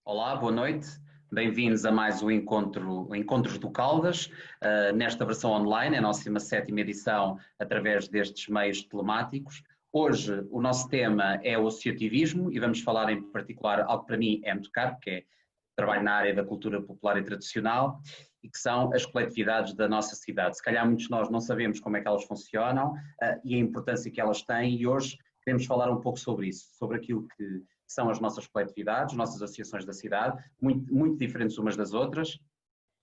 Olá, boa noite. Bem-vindos a mais um Encontros do Caldas, nesta versão online, a nossa sétima edição através destes meios telemáticos. Hoje o nosso tema é o associativismo e vamos falar em particular algo que para mim é muito caro, que é trabalho na área da cultura popular e tradicional e que são as coletividades da nossa cidade. Se calhar muitos de nós não sabemos como é que elas funcionam e a importância que elas têm e hoje queremos falar um pouco sobre isso, sobre aquilo que são as nossas coletividades, as nossas associações da cidade, muito diferentes umas das outras,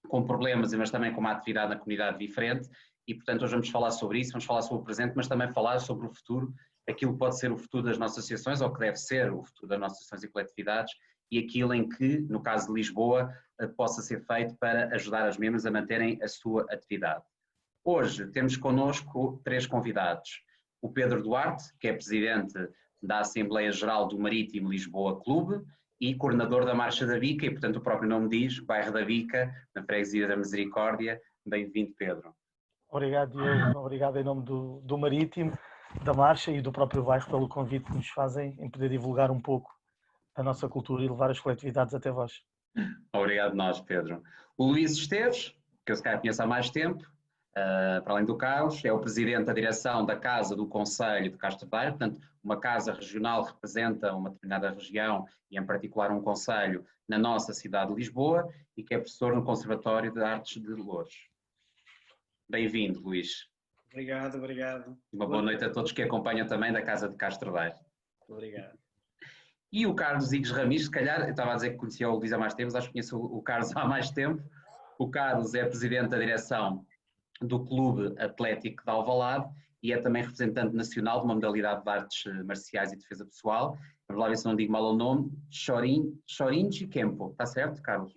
com problemas, mas também com uma atividade na comunidade diferente, e portanto hoje vamos falar sobre isso, vamos falar sobre o presente, mas também falar sobre o futuro, aquilo que pode ser o futuro das nossas associações, ou que deve ser o futuro das nossas associações e coletividades, e aquilo em que, no caso de Lisboa, possa ser feito para ajudar as mesmas a manterem a sua atividade. Hoje temos connosco três convidados. O Pedro Duarte, que é presidente da Assembleia Geral do Marítimo Lisboa Clube e coordenador da Marcha da Bica, e portanto o próprio nome diz, bairro da Bica, na Freguesia da Misericórdia. Bem-vindo, Pedro. Obrigado, Diogo. Obrigado em nome do Marítimo, da Marcha e do próprio bairro pelo convite que nos fazem em poder divulgar um pouco a nossa cultura e levar as coletividades até vós. Obrigado nós, Pedro. O Luís Esteves, que eu se calhar conheço há mais tempo, para além do Carlos, é o presidente da direção da Casa do Conselho de Castro Daire, portanto, uma casa regional representa uma determinada região e, em particular, um conselho na nossa cidade de Lisboa e que é professor no Conservatório de Artes de Loures. Bem-vindo, Luís. Obrigado. Uma boa noite a todos que acompanham também da Casa de Castro Daire. Obrigado. E o Carlos Igues Ramis, se calhar, eu estava a dizer que conhecia o Luís há mais tempo, acho que conheço o Carlos há mais tempo. O Carlos é presidente da direção do Clube Atlético de Alvalade e é também representante nacional de uma modalidade de artes marciais e defesa pessoal. Vamos lá ver se não digo mal o nome. Chorinchi Kempo. Está certo, Carlos?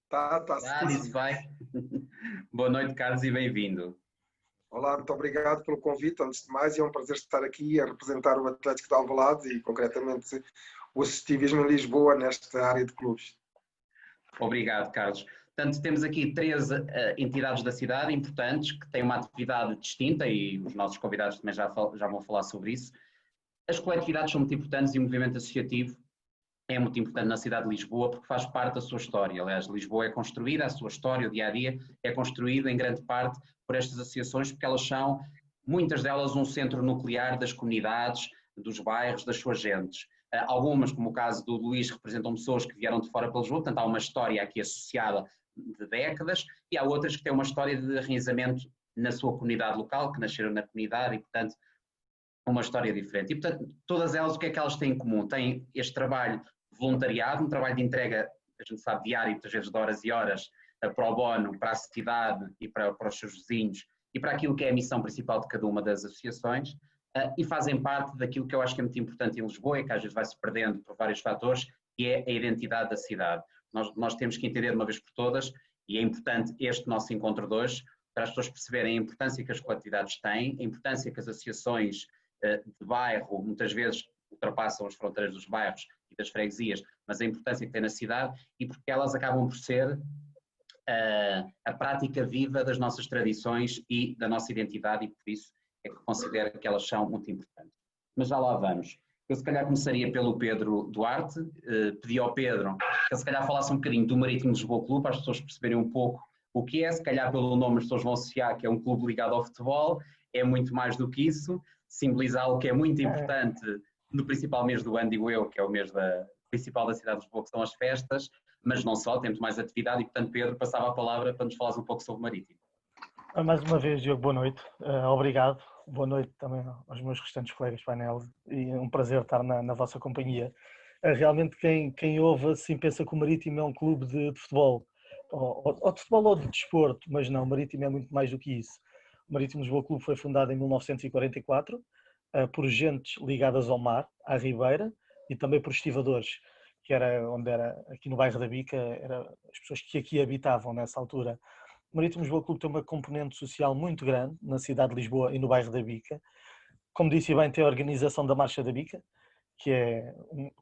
Está Isso vai. Boa noite, Carlos, e bem-vindo. Olá, muito obrigado pelo convite. Antes de mais, é um prazer estar aqui a representar o Atlético de Alvalade e, concretamente, o associativismo em Lisboa, nesta área de clubes. Obrigado, Carlos. Portanto, temos aqui três entidades da cidade importantes que têm uma atividade distinta e os nossos convidados também já vão falar sobre isso. As coletividades são muito importantes e o movimento associativo é muito importante na cidade de Lisboa porque faz parte da sua história. Aliás, Lisboa é construída, a sua história, o dia-a-dia, é construído em grande parte por estas associações porque elas são, muitas delas, um centro nuclear das comunidades, dos bairros, das suas gentes. Algumas, como o caso do Luís, representam pessoas que vieram de fora para Lisboa, portanto há uma história aqui associada de décadas, e há outras que têm uma história de enraizamento na sua comunidade local, que nasceram na comunidade e, portanto, uma história diferente. E, portanto, todas elas, o que é que elas têm em comum? Têm este trabalho voluntariado, um trabalho de entrega, a gente sabe, diário, muitas vezes de horas e horas, para o bono, para a cidade e para os seus vizinhos, e para aquilo que é a missão principal de cada uma das associações, e fazem parte daquilo que eu acho que é muito importante em Lisboa e que às vezes vai-se perdendo por vários fatores, que é a identidade da cidade. Nós temos que entender de uma vez por todas, e é importante este nosso encontro de hoje, para as pessoas perceberem a importância que as coletividades têm, a importância que as associações de bairro muitas vezes ultrapassam as fronteiras dos bairros e das freguesias, mas a importância que têm na cidade e porque elas acabam por ser a prática viva das nossas tradições e da nossa identidade e por isso é que considero que elas são muito importantes. Mas já lá vamos. Eu se calhar começaria pelo Pedro Duarte, pedi ao Pedro que se calhar falasse um bocadinho do Marítimo Lisboa Clube, para as pessoas perceberem um pouco o que é, se calhar pelo nome as pessoas vão associar que é um clube ligado ao futebol, é muito mais do que isso, simboliza algo que é muito importante no principal mês do ano, digo eu, que é o mês principal da cidade de Lisboa, que são as festas, mas não só, temos mais atividade e, portanto, Pedro, passava a palavra para nos falares um pouco sobre o Marítimo. Mais uma vez, Diogo, boa noite. Obrigado. Boa noite também aos meus restantes colegas de painel e é um prazer estar na vossa companhia. Realmente, quem ouve assim pensa que o Marítimo é um clube de futebol, ou de futebol ou de desporto, mas não, o Marítimo é muito mais do que isso. O Marítimo Lisboa Clube foi fundado em 1944 por gentes ligadas ao mar, à Ribeira, e também por estivadores, que era onde era, aqui no bairro da Bica, eram as pessoas que aqui habitavam nessa altura. O Marítimo Lisboa Clube tem uma componente social muito grande na cidade de Lisboa e no bairro da Bica. Como disse bem, tem a organização da Marcha da Bica, que é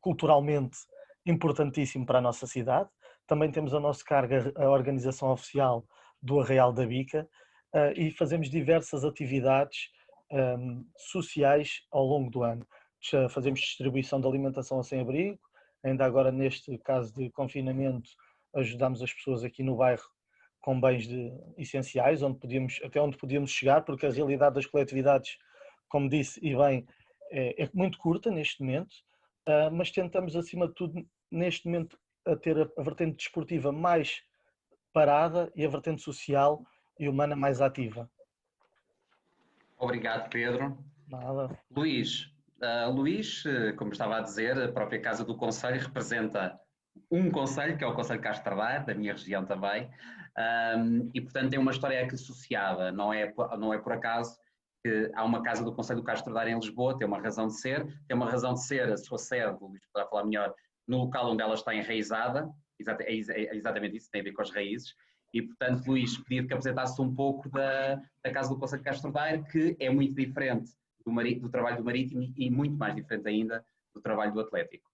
culturalmente importantíssimo para a nossa cidade. Também temos a nosso cargo a organização oficial do Arraial da Bica e fazemos diversas atividades sociais ao longo do ano. Fazemos distribuição de alimentação a sem-abrigo, Ainda agora, neste caso de confinamento, ajudámos as pessoas aqui no bairro com bens essenciais, até onde podíamos chegar, porque a realidade das coletividades, como disse e bem, é muito curta neste momento, mas tentamos, acima de tudo, neste momento, a ter a vertente desportiva mais parada e a vertente social e humana mais ativa. Obrigado, Pedro. Nada. Luís, como estava a dizer, a própria Casa do Conselho representa um conselho, que é o Conselho de Castro Daire, da minha região também, e portanto tem uma história aqui associada, não é por acaso que há uma Casa do Conselho do Castro Daire em Lisboa, tem uma razão de ser a sua sede, o Luís poderá falar melhor, no local onde ela está enraizada, é exatamente isso, tem a ver com as raízes, e portanto, Luís, pedia que apresentasse um pouco da Casa do Conselho de Castro Daire, que é muito diferente do trabalho do Marítimo e muito mais diferente ainda do trabalho do Atlético.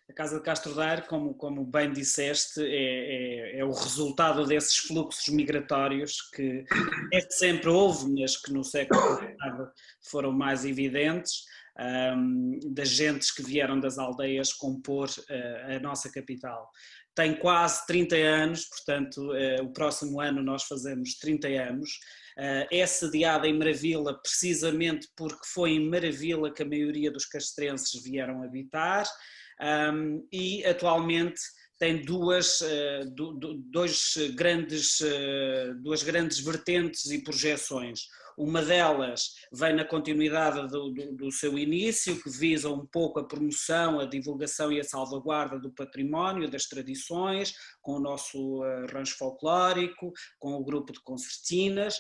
A Casa de Castro Daire, como bem disseste, é o resultado desses fluxos migratórios que sempre houve, mas que no século passado foram mais evidentes, das gentes que vieram das aldeias compor a nossa capital. Tem quase 30 anos, portanto, o próximo ano nós fazemos 30 anos. É sediada em Maravila precisamente porque foi em Maravila que a maioria dos castrenses vieram habitar. E atualmente tem duas grandes vertentes e projeções. Uma delas vem na continuidade do seu início, que visa um pouco a promoção, a divulgação e a salvaguarda do património, das tradições, com o nosso rancho folclórico, com o grupo de concertinas.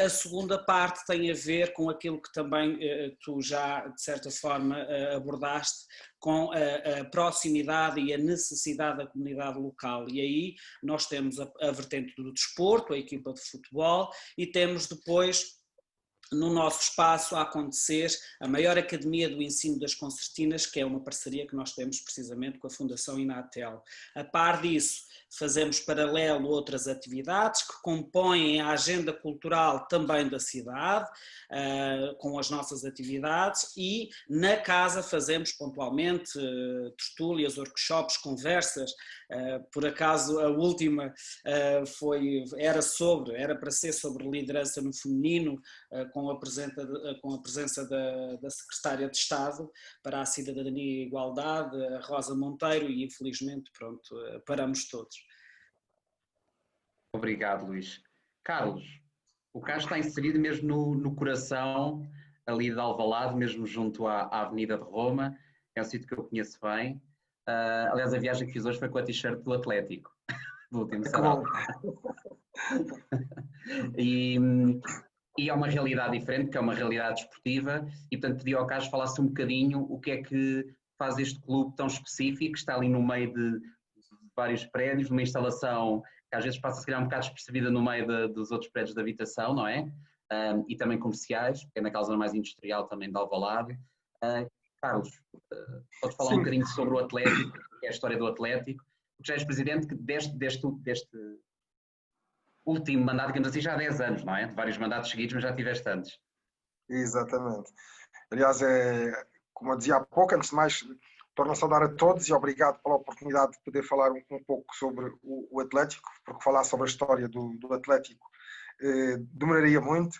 A segunda parte tem a ver com aquilo que também tu já, de certa forma, abordaste, com a proximidade e a necessidade da comunidade local. E aí nós temos a vertente do desporto, a equipa de futebol, e temos depois no nosso espaço a acontecer a maior academia do ensino das concertinas, que é uma parceria que nós temos precisamente com a Fundação Inatel. A par disso, fazemos paralelo outras atividades que compõem a agenda cultural também da cidade, com as nossas atividades, e na casa fazemos pontualmente tertúlias, workshops, conversas. Por acaso a última era para ser sobre liderança no feminino, com a presença da Secretária de Estado para a Cidadania e a Igualdade, a Rosa Monteiro, e infelizmente, pronto, paramos todos. Obrigado, Luís. Carlos, o CAS está inserido mesmo no coração ali de Alvalade, mesmo junto à Avenida de Roma, é um sítio que eu conheço bem. Aliás, a viagem que fiz hoje foi com a t-shirt do Atlético, do último sarau. E é uma realidade diferente, que é uma realidade desportiva, e portanto pedi ao Carlos falasse um bocadinho o que é que faz este clube tão específico, que está ali no meio de vários prédios, numa instalação que às vezes passa a ser um bocado despercebida no meio dos outros prédios de habitação, não é? E também comerciais, que é naquela zona mais industrial também de Alvalade. Carlos, podes falar um bocadinho sobre o Atlético, que é a história do Atlético, porque já és presidente deste último mandato, digamos assim, já há 10 anos, não é? De vários mandatos seguidos, mas já tiveste antes. Exatamente. Aliás, como eu dizia há pouco, antes de mais, torno a saudar a todos e obrigado pela oportunidade de poder falar um pouco sobre o Atlético, porque falar sobre a história do Atlético demoraria muito.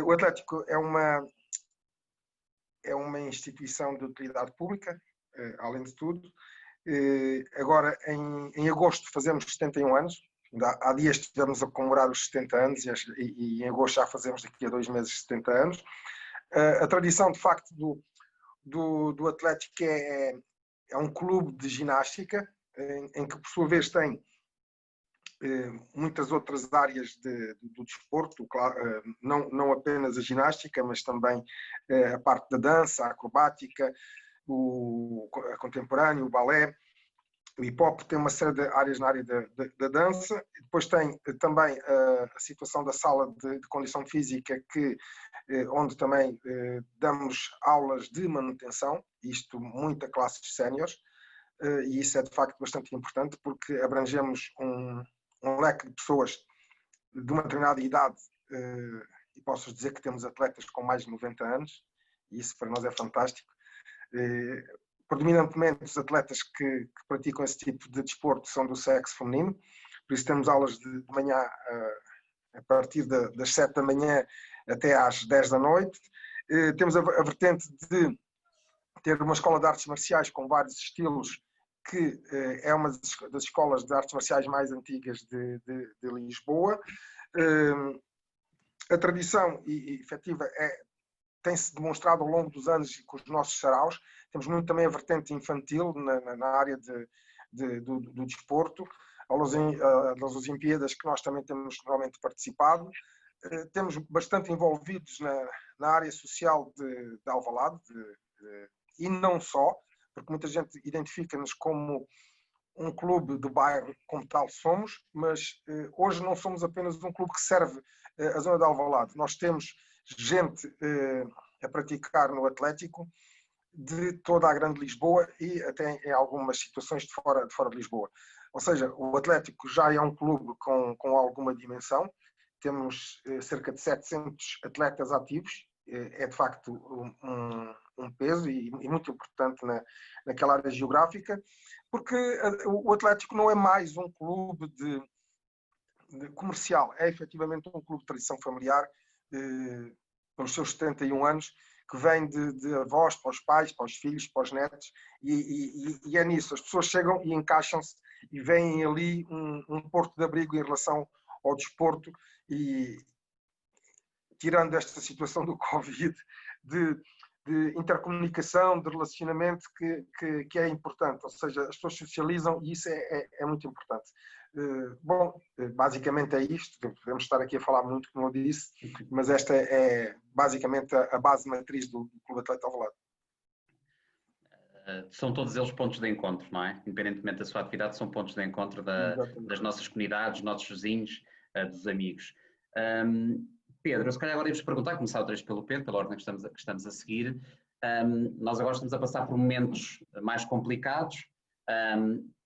O Atlético é uma instituição de utilidade pública, além de tudo. Agora, em agosto, fazemos 71 anos. Há dias estivemos a comemorar os 70 anos e em agosto já fazemos daqui a 2 meses 70 anos. A tradição, de facto, do Atlético é um clube de ginástica, em que, por sua vez, tem muitas outras áreas do desporto, claro, não apenas a ginástica, mas também a parte da dança, a acrobática, a contemporânea, o balé. O hip-hop tem uma série de áreas na área da dança. Depois tem também a situação da sala de condição física, onde também damos aulas de manutenção, isto muita classes séniores, e isso é de facto bastante importante, porque abrangemos um leque de pessoas de uma determinada idade, e posso dizer que temos atletas com mais de 90 anos, e isso para nós é fantástico. predominantemente os atletas que praticam esse tipo de desporto são do sexo feminino, por isso temos aulas de manhã a partir das 7 da manhã até às 10 da noite. Temos a vertente de ter uma escola de artes marciais com vários estilos, que é uma das escolas de artes marciais mais antigas de Lisboa. A tradição efetiva tem-se demonstrado ao longo dos anos com os nossos saraus. Temos muito também a vertente infantil na área do desporto, das Olimpíadas, que nós também temos normalmente participado. Temos bastante envolvidos na área social de Alvalade, e não só, porque muita gente identifica-nos como um clube de bairro, como tal somos, mas hoje não somos apenas um clube que serve a zona de Alvalade. Nós temos gente a praticar no Atlético de toda a Grande Lisboa e até em algumas situações de fora de Lisboa. Ou seja, o Atlético já é um clube com alguma dimensão. Temos cerca de 700 atletas ativos. É de facto um peso e muito importante naquela área geográfica, porque o Atlético não é mais um clube de comercial, é efetivamente um clube de tradição familiar, pelos seus 71 anos, que vem de avós para os pais, para os filhos, para os netos, e é nisso. As pessoas chegam e encaixam-se e veem ali um porto de abrigo em relação ao desporto, e tirando esta situação do Covid, de intercomunicação, de relacionamento, que é importante. Ou seja, as pessoas socializam e isso é muito importante. Bom, basicamente é isto. Podemos estar aqui a falar muito, como eu disse, mas esta é basicamente a base matriz do Clube Atleta Alvalade. São todos eles pontos de encontro, não é? Independentemente da sua atividade, são pontos de encontro das nossas comunidades, dos nossos vizinhos, dos amigos. Pedro, eu se calhar agora íamos perguntar, começar outra vez pelo Pedro, pela ordem que estamos a seguir. Nós agora estamos a passar por momentos mais complicados.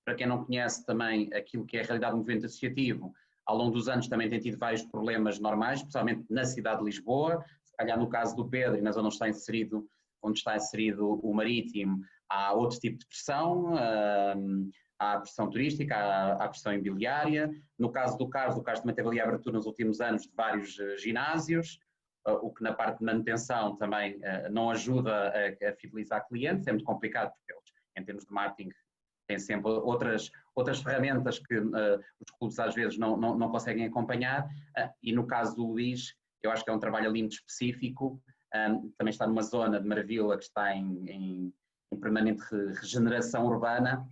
Para quem não conhece também aquilo que é a realidade do movimento associativo, ao longo dos anos também tem tido vários problemas normais, especialmente na cidade de Lisboa. Se calhar no caso do Pedro e na zona onde está inserido o Marítimo, há outro tipo de pressão. Há a pressão turística, há a pressão imobiliária. No caso do Carlos também teve ali a abertura nos últimos anos de vários ginásios, o que na parte de manutenção também não ajuda a fidelizar clientes. É muito complicado porque eles, em termos de marketing, têm sempre outras ferramentas que os clubes às vezes não conseguem acompanhar. E no caso do Luís, eu acho que é um trabalho ali muito específico. Também está numa zona de Marvila que está em permanente regeneração urbana.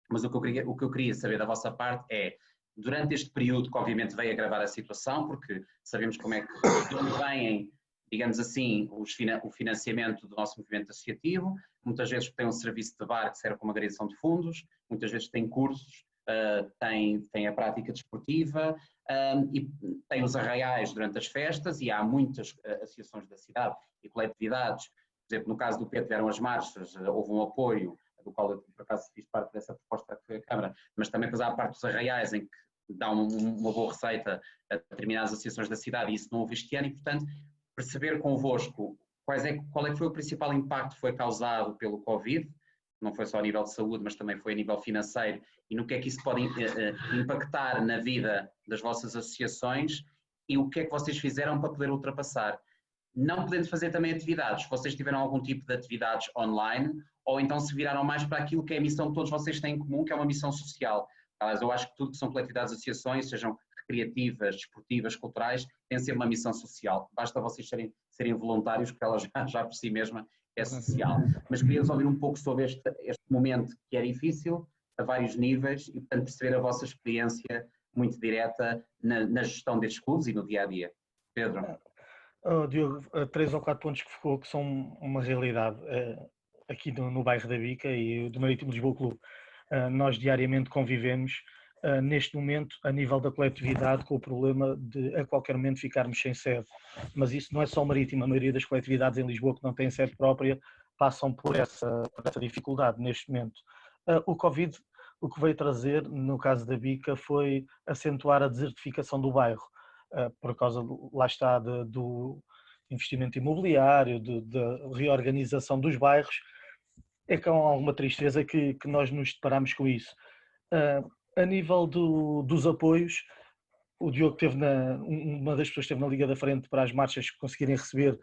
Mas o que eu queria saber da vossa parte é, durante este período que obviamente veio agravar a situação, porque sabemos como é que de onde vêm, digamos assim, o financiamento do nosso movimento associativo, muitas vezes tem um serviço de bar que serve como agregação de fundos, muitas vezes tem cursos, tem a prática desportiva e tem os arraiais durante as festas, e há muitas associações da cidade e coletividades. Por exemplo, no caso do Pedro, tiveram as marchas, houve um apoio, do qual eu, por acaso, fiz parte dessa proposta que foi a Câmara, mas também depois há a parte dos arraiais, em que dá uma boa receita a determinadas associações da cidade, e isso não houve este ano, e, portanto, perceber convosco qual é que foi o principal impacto que foi causado pelo Covid, não foi só a nível de saúde, mas também foi a nível financeiro, e no que é que isso pode impactar na vida das vossas associações, e o que é que vocês fizeram para poder ultrapassar. Não podendo fazer também atividades, vocês tiveram algum tipo de atividades online, ou então se viraram mais para aquilo que é a missão que todos vocês têm em comum, que é uma missão social. Aliás, eu acho que tudo que são coletividades, associações, sejam recreativas, desportivas, culturais, tem sempre uma missão social. Basta vocês serem voluntários, porque ela já por si mesma é social. Mas queria-vos ouvir um pouco sobre este momento que é difícil, a vários níveis, e portanto perceber a vossa experiência muito direta na gestão destes clubes e no dia-a-dia. Pedro? Diogo, 3 ou 4 pontos que são uma realidade aqui no bairro da Bica e do Marítimo Lisboa Clube. Nós diariamente convivemos neste momento a nível da coletividade com o problema de a qualquer momento ficarmos sem sede. Mas isso não é só o Marítimo, a maioria das coletividades em Lisboa que não têm sede própria passam por essa dificuldade neste momento. O Covid, o que veio trazer, no caso da Bica, foi acentuar a desertificação do bairro, por causa, lá está, do investimento imobiliário, da reorganização dos bairros, é com alguma tristeza que nós nos deparamos com isso. A nível dos apoios, o Diogo teve uma das pessoas que esteve na Liga da Frente para as marchas conseguirem receber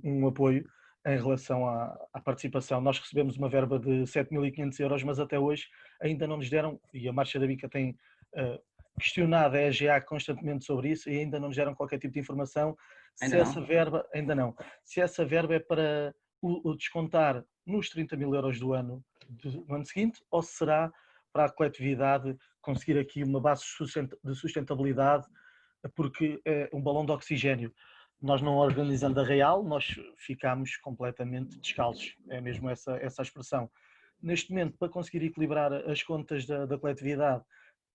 um apoio em relação à participação. Nós recebemos uma verba de 7.500 euros, mas até hoje ainda não nos deram, e a Marcha da Bica tem questionado a EGA constantemente sobre isso, e ainda não nos deram qualquer tipo de informação se essa verba, ainda não, se essa verba é para o descontar nos 30.000 euros do ano seguinte, ou se será para a coletividade conseguir aqui uma base de sustentabilidade, porque é um balão de oxigénio. Nós não organizando a real, nós ficamos completamente descalços, é mesmo essa a expressão. Neste momento, para conseguir equilibrar as contas da coletividade,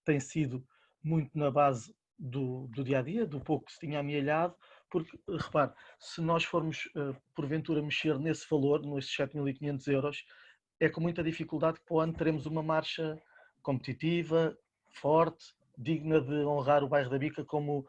tem sido muito na base do dia-a-dia, do pouco que se tinha amealhado, porque, repare, se nós formos, porventura, mexer nesse valor, nesses 7.500 euros, é com muita dificuldade que para o ano teremos uma marcha competitiva, forte, digna de honrar o bairro da Bica como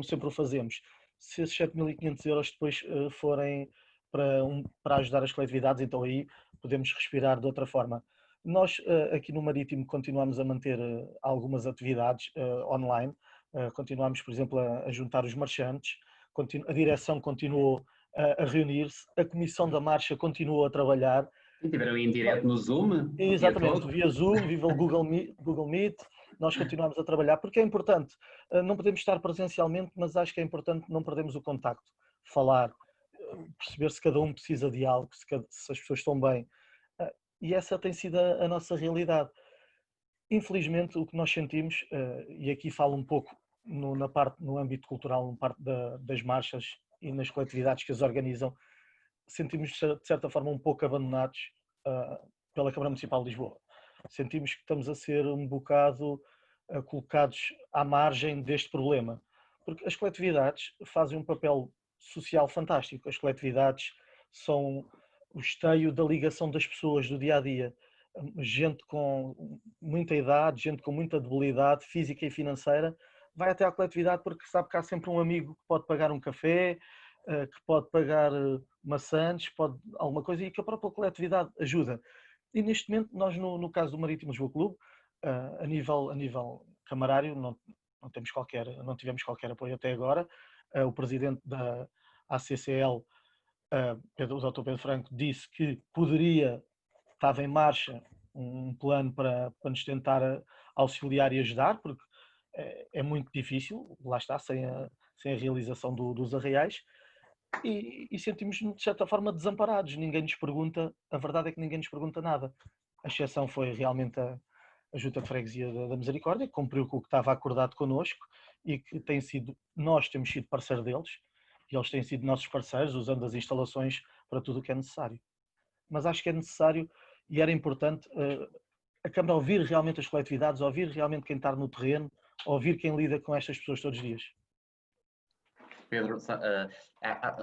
sempre o fazemos. Se esses 7.500 euros depois forem para ajudar as coletividades, então aí podemos respirar de outra forma. Nós aqui no Marítimo continuamos a manter algumas atividades online, continuamos, por exemplo, a juntar os marchantes, a direção continuou a reunir-se, a comissão da marcha continuou a trabalhar. E tiveram em direto no Zoom? Exatamente, via Zoom, via Google Meet, nós continuamos a trabalhar, porque é importante, não podemos estar presencialmente, mas acho que é importante não perdermos o contacto, falar, perceber se cada um precisa de algo, se as pessoas estão bem, e essa tem sido a nossa realidade. Infelizmente, o que nós sentimos, e aqui falo um pouco no âmbito cultural, na parte das marchas e nas coletividades que as organizam, sentimos de certa forma um pouco abandonados pela Câmara Municipal de Lisboa. Sentimos que estamos a ser um bocado colocados à margem deste problema, porque as coletividades fazem um papel social fantástico. As coletividades são o esteio da ligação das pessoas do dia-a-dia. Gente com muita idade, gente com muita debilidade física e financeira, vai até à coletividade porque sabe que há sempre um amigo que pode pagar um café, que pode pagar maçãs, pode alguma coisa, e que a própria coletividade ajuda. E neste momento, nós no caso do Marítimo Lisboa Clube, a nível camarário, não tivemos qualquer apoio até agora. O presidente da ACCL, o Dr. Pedro Franco, disse que estava em marcha um plano para nos tentar auxiliar e ajudar, porque é muito difícil, lá está, sem a realização dos arraiais. E sentimos-nos de certa forma desamparados, ninguém nos pergunta, a verdade é que ninguém nos pergunta nada. A exceção foi realmente a Junta de Freguesia da Misericórdia, que cumpriu com o que estava acordado connosco e que nós temos sido parceiro deles e eles têm sido nossos parceiros, usando as instalações para tudo o que é necessário. Mas acho que é necessário e era importante a Câmara ouvir realmente as coletividades, ouvir realmente quem está no terreno, ouvir quem lida com estas pessoas todos os dias. Pedro,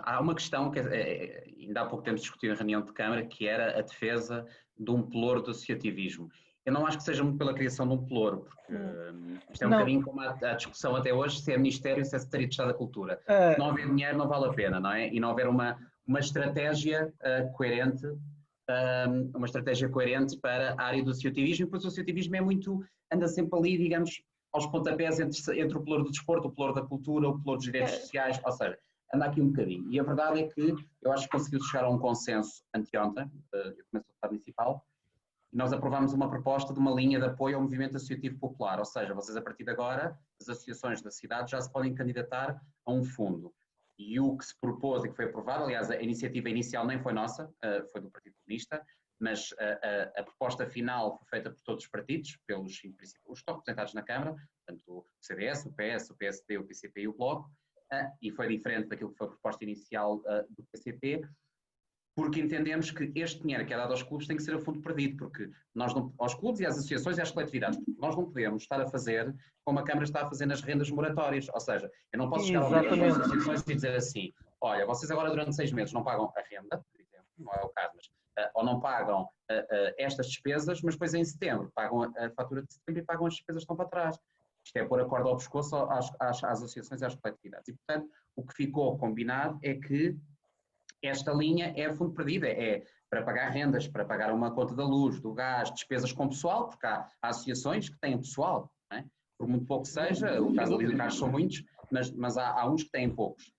há uma questão que ainda há pouco tempo discutiu em reunião de Câmara, que era a defesa de um pelouro do associativismo. Eu não acho que seja muito pela criação de um pelouro, porque isto é um bocadinho como a discussão até hoje, se é Ministério, se é Secretaria de Estado da Cultura. Se não houver dinheiro, não vale a pena, não é? E não houver uma estratégia coerente, para a área do associativismo, e depois o associativismo anda sempre ali, digamos, aos pontapés entre o pelouro do desporto, o pelouro da cultura, o pelouro dos direitos sociais, ou seja, anda aqui um bocadinho. E a verdade é que eu acho que conseguiu chegar a um consenso anteontem, eu começo a Estado Municipal, e nós aprovámos uma proposta de uma linha de apoio ao movimento associativo popular, ou seja, vocês a partir de agora, as associações da cidade já se podem candidatar a um fundo. E o que se propôs e que foi aprovado, aliás, a iniciativa inicial nem foi nossa, foi do Partido Comunista, mas a proposta final foi feita por todos os partidos, os que estão representados na Câmara, portanto o CDS, o PS, o PSD, o PCP e o Bloco, e foi diferente daquilo que foi a proposta inicial do PCP, porque entendemos que este dinheiro que é dado aos clubes tem que ser a fundo perdido, porque aos clubes e às associações e às coletividades, nós não podemos estar a fazer como a Câmara está a fazer nas rendas moratórias, ou seja, eu não posso chegar às associações e dizer assim, olha, vocês agora durante 6 meses não pagam a renda, por exemplo, não é o caso, mas ou não pagam estas despesas, mas depois em setembro pagam a fatura de setembro e pagam as despesas que estão para trás. Isto é pôr a corda ao pescoço às associações e às coletividades. E, portanto, o que ficou combinado é que esta linha é a fundo perdido, é para pagar rendas, para pagar uma conta da luz, do gás, despesas com pessoal, porque há associações que têm pessoal, não é? Por muito pouco que seja, o caso ali do Carlos são muitos, mas há uns que têm poucos.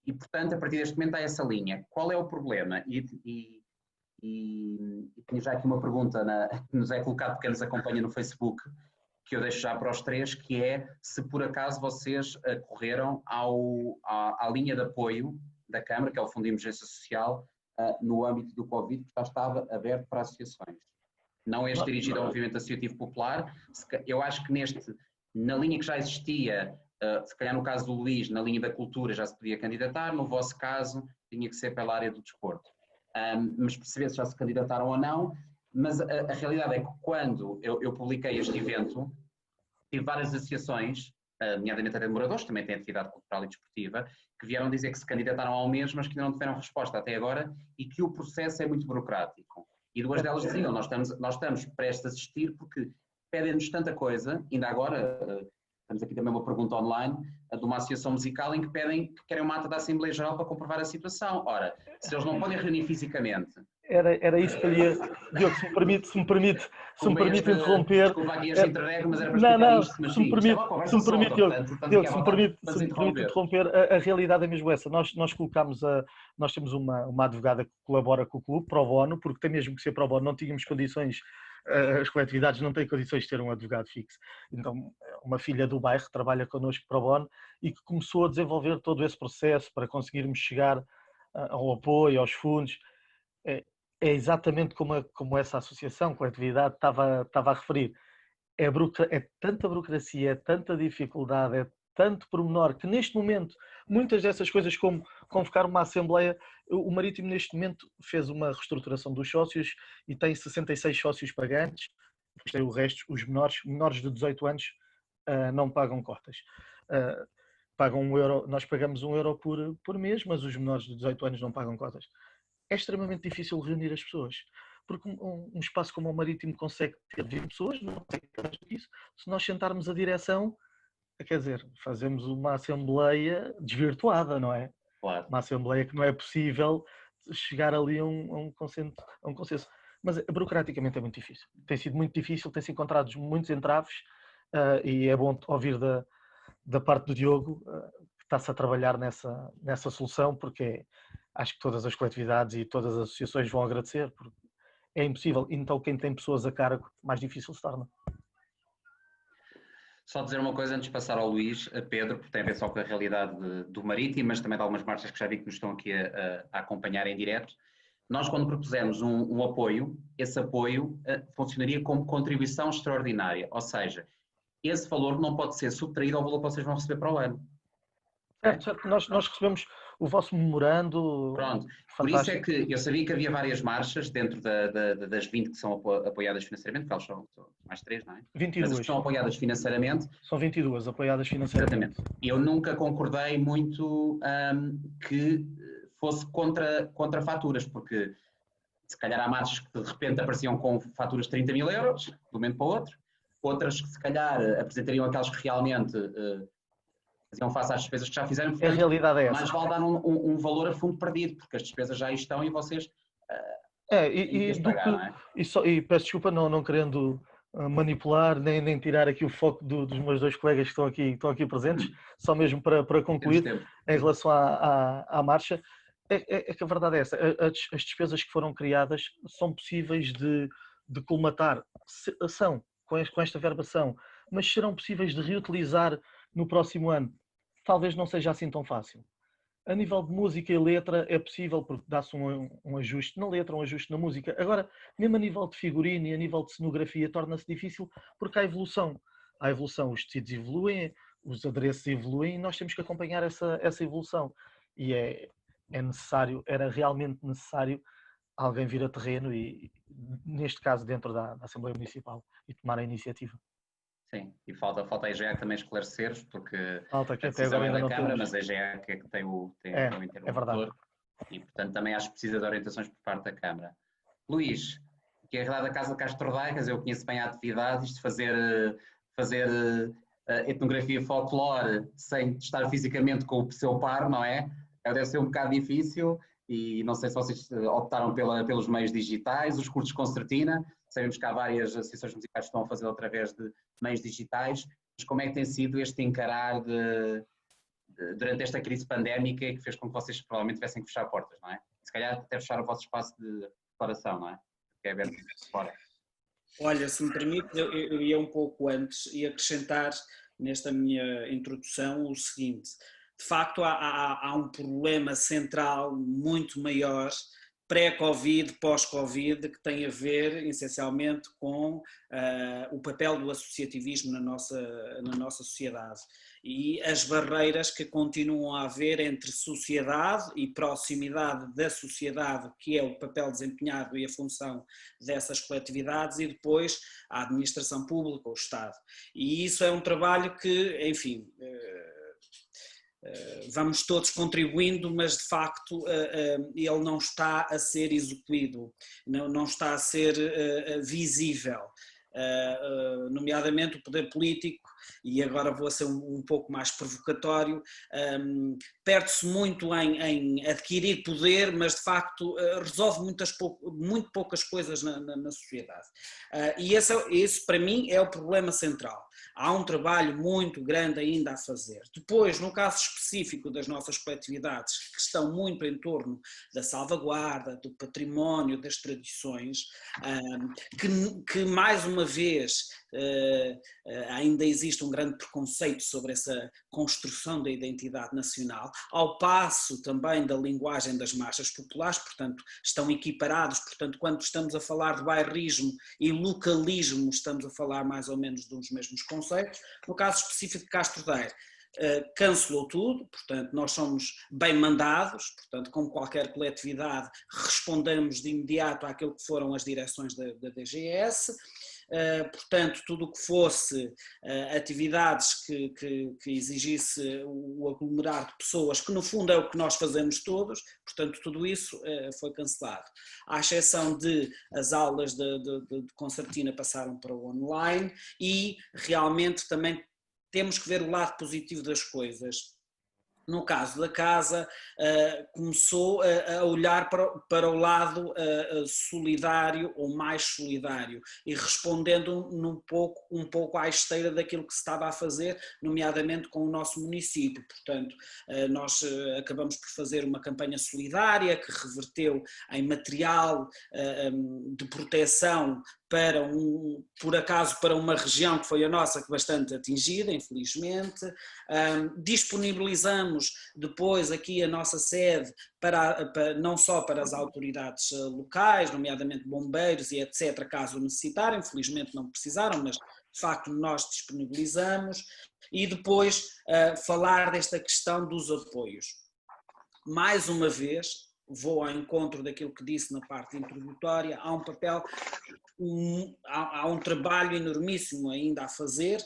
E, portanto, a partir deste momento há essa linha. Qual é o problema? E tenho já aqui uma pergunta que nos é colocada, porque nos acompanha no Facebook, que eu deixo já para os três, que é se por acaso vocês correram à linha de apoio da Câmara, que é o Fundo de Emergência Social, no âmbito do Covid, que já estava aberto para associações. Não este dirigido ao movimento associativo popular. Eu acho que na linha que já existia, se calhar no caso do Luís, na linha da cultura já se podia candidatar, no vosso caso tinha que ser pela área do desporto. Mas perceber se já se candidataram ou não, mas a realidade é que quando eu publiquei este evento, tive várias associações, nomeadamente até de moradores, também têm atividade cultural e desportiva, que vieram dizer que se candidataram ao mês, mas que ainda não tiveram resposta até agora e que o processo é muito burocrático. E duas delas diziam, nós estamos prestes a assistir porque pedem-nos tanta coisa, ainda agora, temos aqui também uma pergunta online, de uma associação musical em que pedem que querem uma ata da Assembleia Geral para comprovar a situação. Ora, se eles não podem reunir fisicamente... Era isso que eu ia... Diogo, se me permite interromper... Desculpa aqui este interregno, mas era para explicar isto, mas se me permite, Diogo, se me permite interromper, a realidade é mesmo essa. Nós colocámos nós temos uma advogada que colabora com o clube, pro bono, porque tem mesmo que ser pro bono, não tínhamos condições, as coletividades não têm condições de ter um advogado fixo. Então, uma filha do bairro trabalha connosco pro bono e que começou a desenvolver todo esse processo para conseguirmos chegar ao apoio, aos fundos. É exatamente como essa associação, coletividade, estava a referir. É tanta burocracia, é tanta dificuldade, é tanto pormenor, que neste momento, muitas dessas coisas, como convocar uma assembleia, o Marítimo neste momento fez uma reestruturação dos sócios e tem 66 sócios pagantes, o resto, os menores de 18 anos, não pagam cotas. Pagam €1, nós pagamos €1 por mês, mas os menores de 18 anos não pagam cotas. É extremamente difícil reunir as pessoas, porque um espaço como o Marítimo consegue ter 20 pessoas, não tem mais do que isso. Se nós sentarmos a direção, quer dizer, fazemos uma assembleia desvirtuada, não é? Claro. Uma assembleia que não é possível chegar ali a um consenso. Mas burocraticamente é muito difícil. Tem sido muito difícil, tem-se encontrado muitos entraves e é bom ouvir da parte do Diogo que está-se a trabalhar nessa solução, porque acho que todas as coletividades e todas as associações vão agradecer, porque é impossível. Então, quem tem pessoas a cargo, mais difícil se torna. Só dizer uma coisa antes de passar ao Luís, a Pedro, porque tem a ver só com a realidade do Marítimo, mas também de algumas marchas que já vi que nos estão aqui a acompanhar em direto. Nós, quando propusemos um apoio, esse apoio funcionaria como contribuição extraordinária, ou seja, esse valor não pode ser subtraído ao valor que vocês vão receber para o ano. Certo. Nós recebemos o vosso memorando. Pronto, fantástico. Por isso é que eu sabia que havia várias marchas dentro das 20 que são apoiadas financeiramente, porque elas são mais 3, não é? 22. Mas as que são apoiadas financeiramente. São 22 apoiadas financeiramente. Exatamente. Eu nunca concordei muito que fosse contra faturas, porque se calhar há marchas que de repente apareciam com faturas de 30 mil euros, de um momento para o outro, outras que se calhar apresentariam aquelas que realmente faziam face às despesas que já fizeram. Portanto, a realidade é essa. Mais vale dar um valor a fundo perdido, porque as despesas já estão e vocês e peço desculpa não querendo manipular nem tirar aqui o foco dos meus dois colegas que estão aqui presentes, só mesmo para concluir em relação à marcha, é que a verdade é essa, as despesas que foram criadas são possíveis de colmatar, são com esta verbação, mas serão possíveis de reutilizar no próximo ano. Talvez não seja assim tão fácil. A nível de música e letra é possível, porque dá-se um ajuste na letra, um ajuste na música. Agora, mesmo a nível de figurino e a nível de cenografia, torna-se difícil porque há evolução. Os tecidos evoluem, os adereços evoluem e nós temos que acompanhar essa evolução. E era realmente necessário alguém vir a terreno e, neste caso, dentro da Assembleia Municipal e tomar a iniciativa. Sim, e falta a EGEA também esclarecer-vos, porque que a decisão é da Câmara, mas a EGEA é que tem o interlocutor. É verdade. E, portanto, também acho que precisa de orientações por parte da Câmara. Luís, que é a realidade da Casa de Castro Daire, eu conheço bem a atividade, isto de fazer etnografia folclore sem estar fisicamente com o seu par, não é? Deve ser um bocado difícil e não sei se vocês optaram pelos meios digitais, os cursos concertina, sabemos que há várias associações musicais que estão a fazer através de meios digitais, mas como é que tem sido este encarar durante esta crise pandémica que fez com que vocês provavelmente tivessem que fechar portas, não é? Se calhar até fechar o vosso espaço de restauração, não é? Que é aberto fora. Olha, se me permite, eu ia um pouco antes e acrescentar nesta minha introdução o seguinte: de facto há um problema central muito maior, pré-Covid, pós-Covid, que tem a ver essencialmente com o papel do associativismo na nossa sociedade e as barreiras que continuam a haver entre sociedade e proximidade da sociedade, que é o papel desempenhado e a função dessas coletividades, e depois a administração pública, o Estado. E isso é um trabalho que, enfim, vamos todos contribuindo, mas de facto ele não está a ser execuído, não está a ser visível, nomeadamente o poder político, e agora vou ser um pouco mais provocatório, perde-se muito em adquirir poder, mas de facto resolve muito poucas coisas na sociedade. E esse para mim é o problema central. Há um trabalho muito grande ainda a fazer. Depois, no caso específico das nossas coletividades, que estão muito em torno da salvaguarda, do património, das tradições, que mais uma vez ainda existe um grande preconceito sobre essa construção da identidade nacional, ao passo também da linguagem das massas populares, portanto, estão equiparados, portanto, quando estamos a falar de bairrismo e localismo, estamos a falar mais ou menos dos mesmos conceitos. No caso específico de Castro Daire, cancelou tudo, portanto nós somos bem mandados, portanto como qualquer coletividade respondemos de imediato àquilo que foram as direções da DGS, portanto tudo o que fosse atividades que exigisse o aglomerar de pessoas, que no fundo é o que nós fazemos todos, portanto tudo isso foi cancelado, à exceção de as aulas de concertina passaram para o online e realmente também temos que ver o lado positivo das coisas. No caso da casa, começou a olhar para o lado solidário ou mais solidário e respondendo um pouco à esteira daquilo que se estava a fazer, nomeadamente com o nosso município. Portanto, nós acabamos por fazer uma campanha solidária que reverteu em material de proteção por acaso para uma região que foi a nossa, que bastante atingida, infelizmente. Disponibilizamos depois aqui a nossa sede não só para as autoridades locais, nomeadamente bombeiros e etc, caso necessitarem, infelizmente não precisaram, mas de facto nós disponibilizamos, e depois falar desta questão dos apoios. Mais uma vez, vou ao encontro daquilo que disse na parte introdutória, há um papel, há um trabalho enormíssimo ainda a fazer,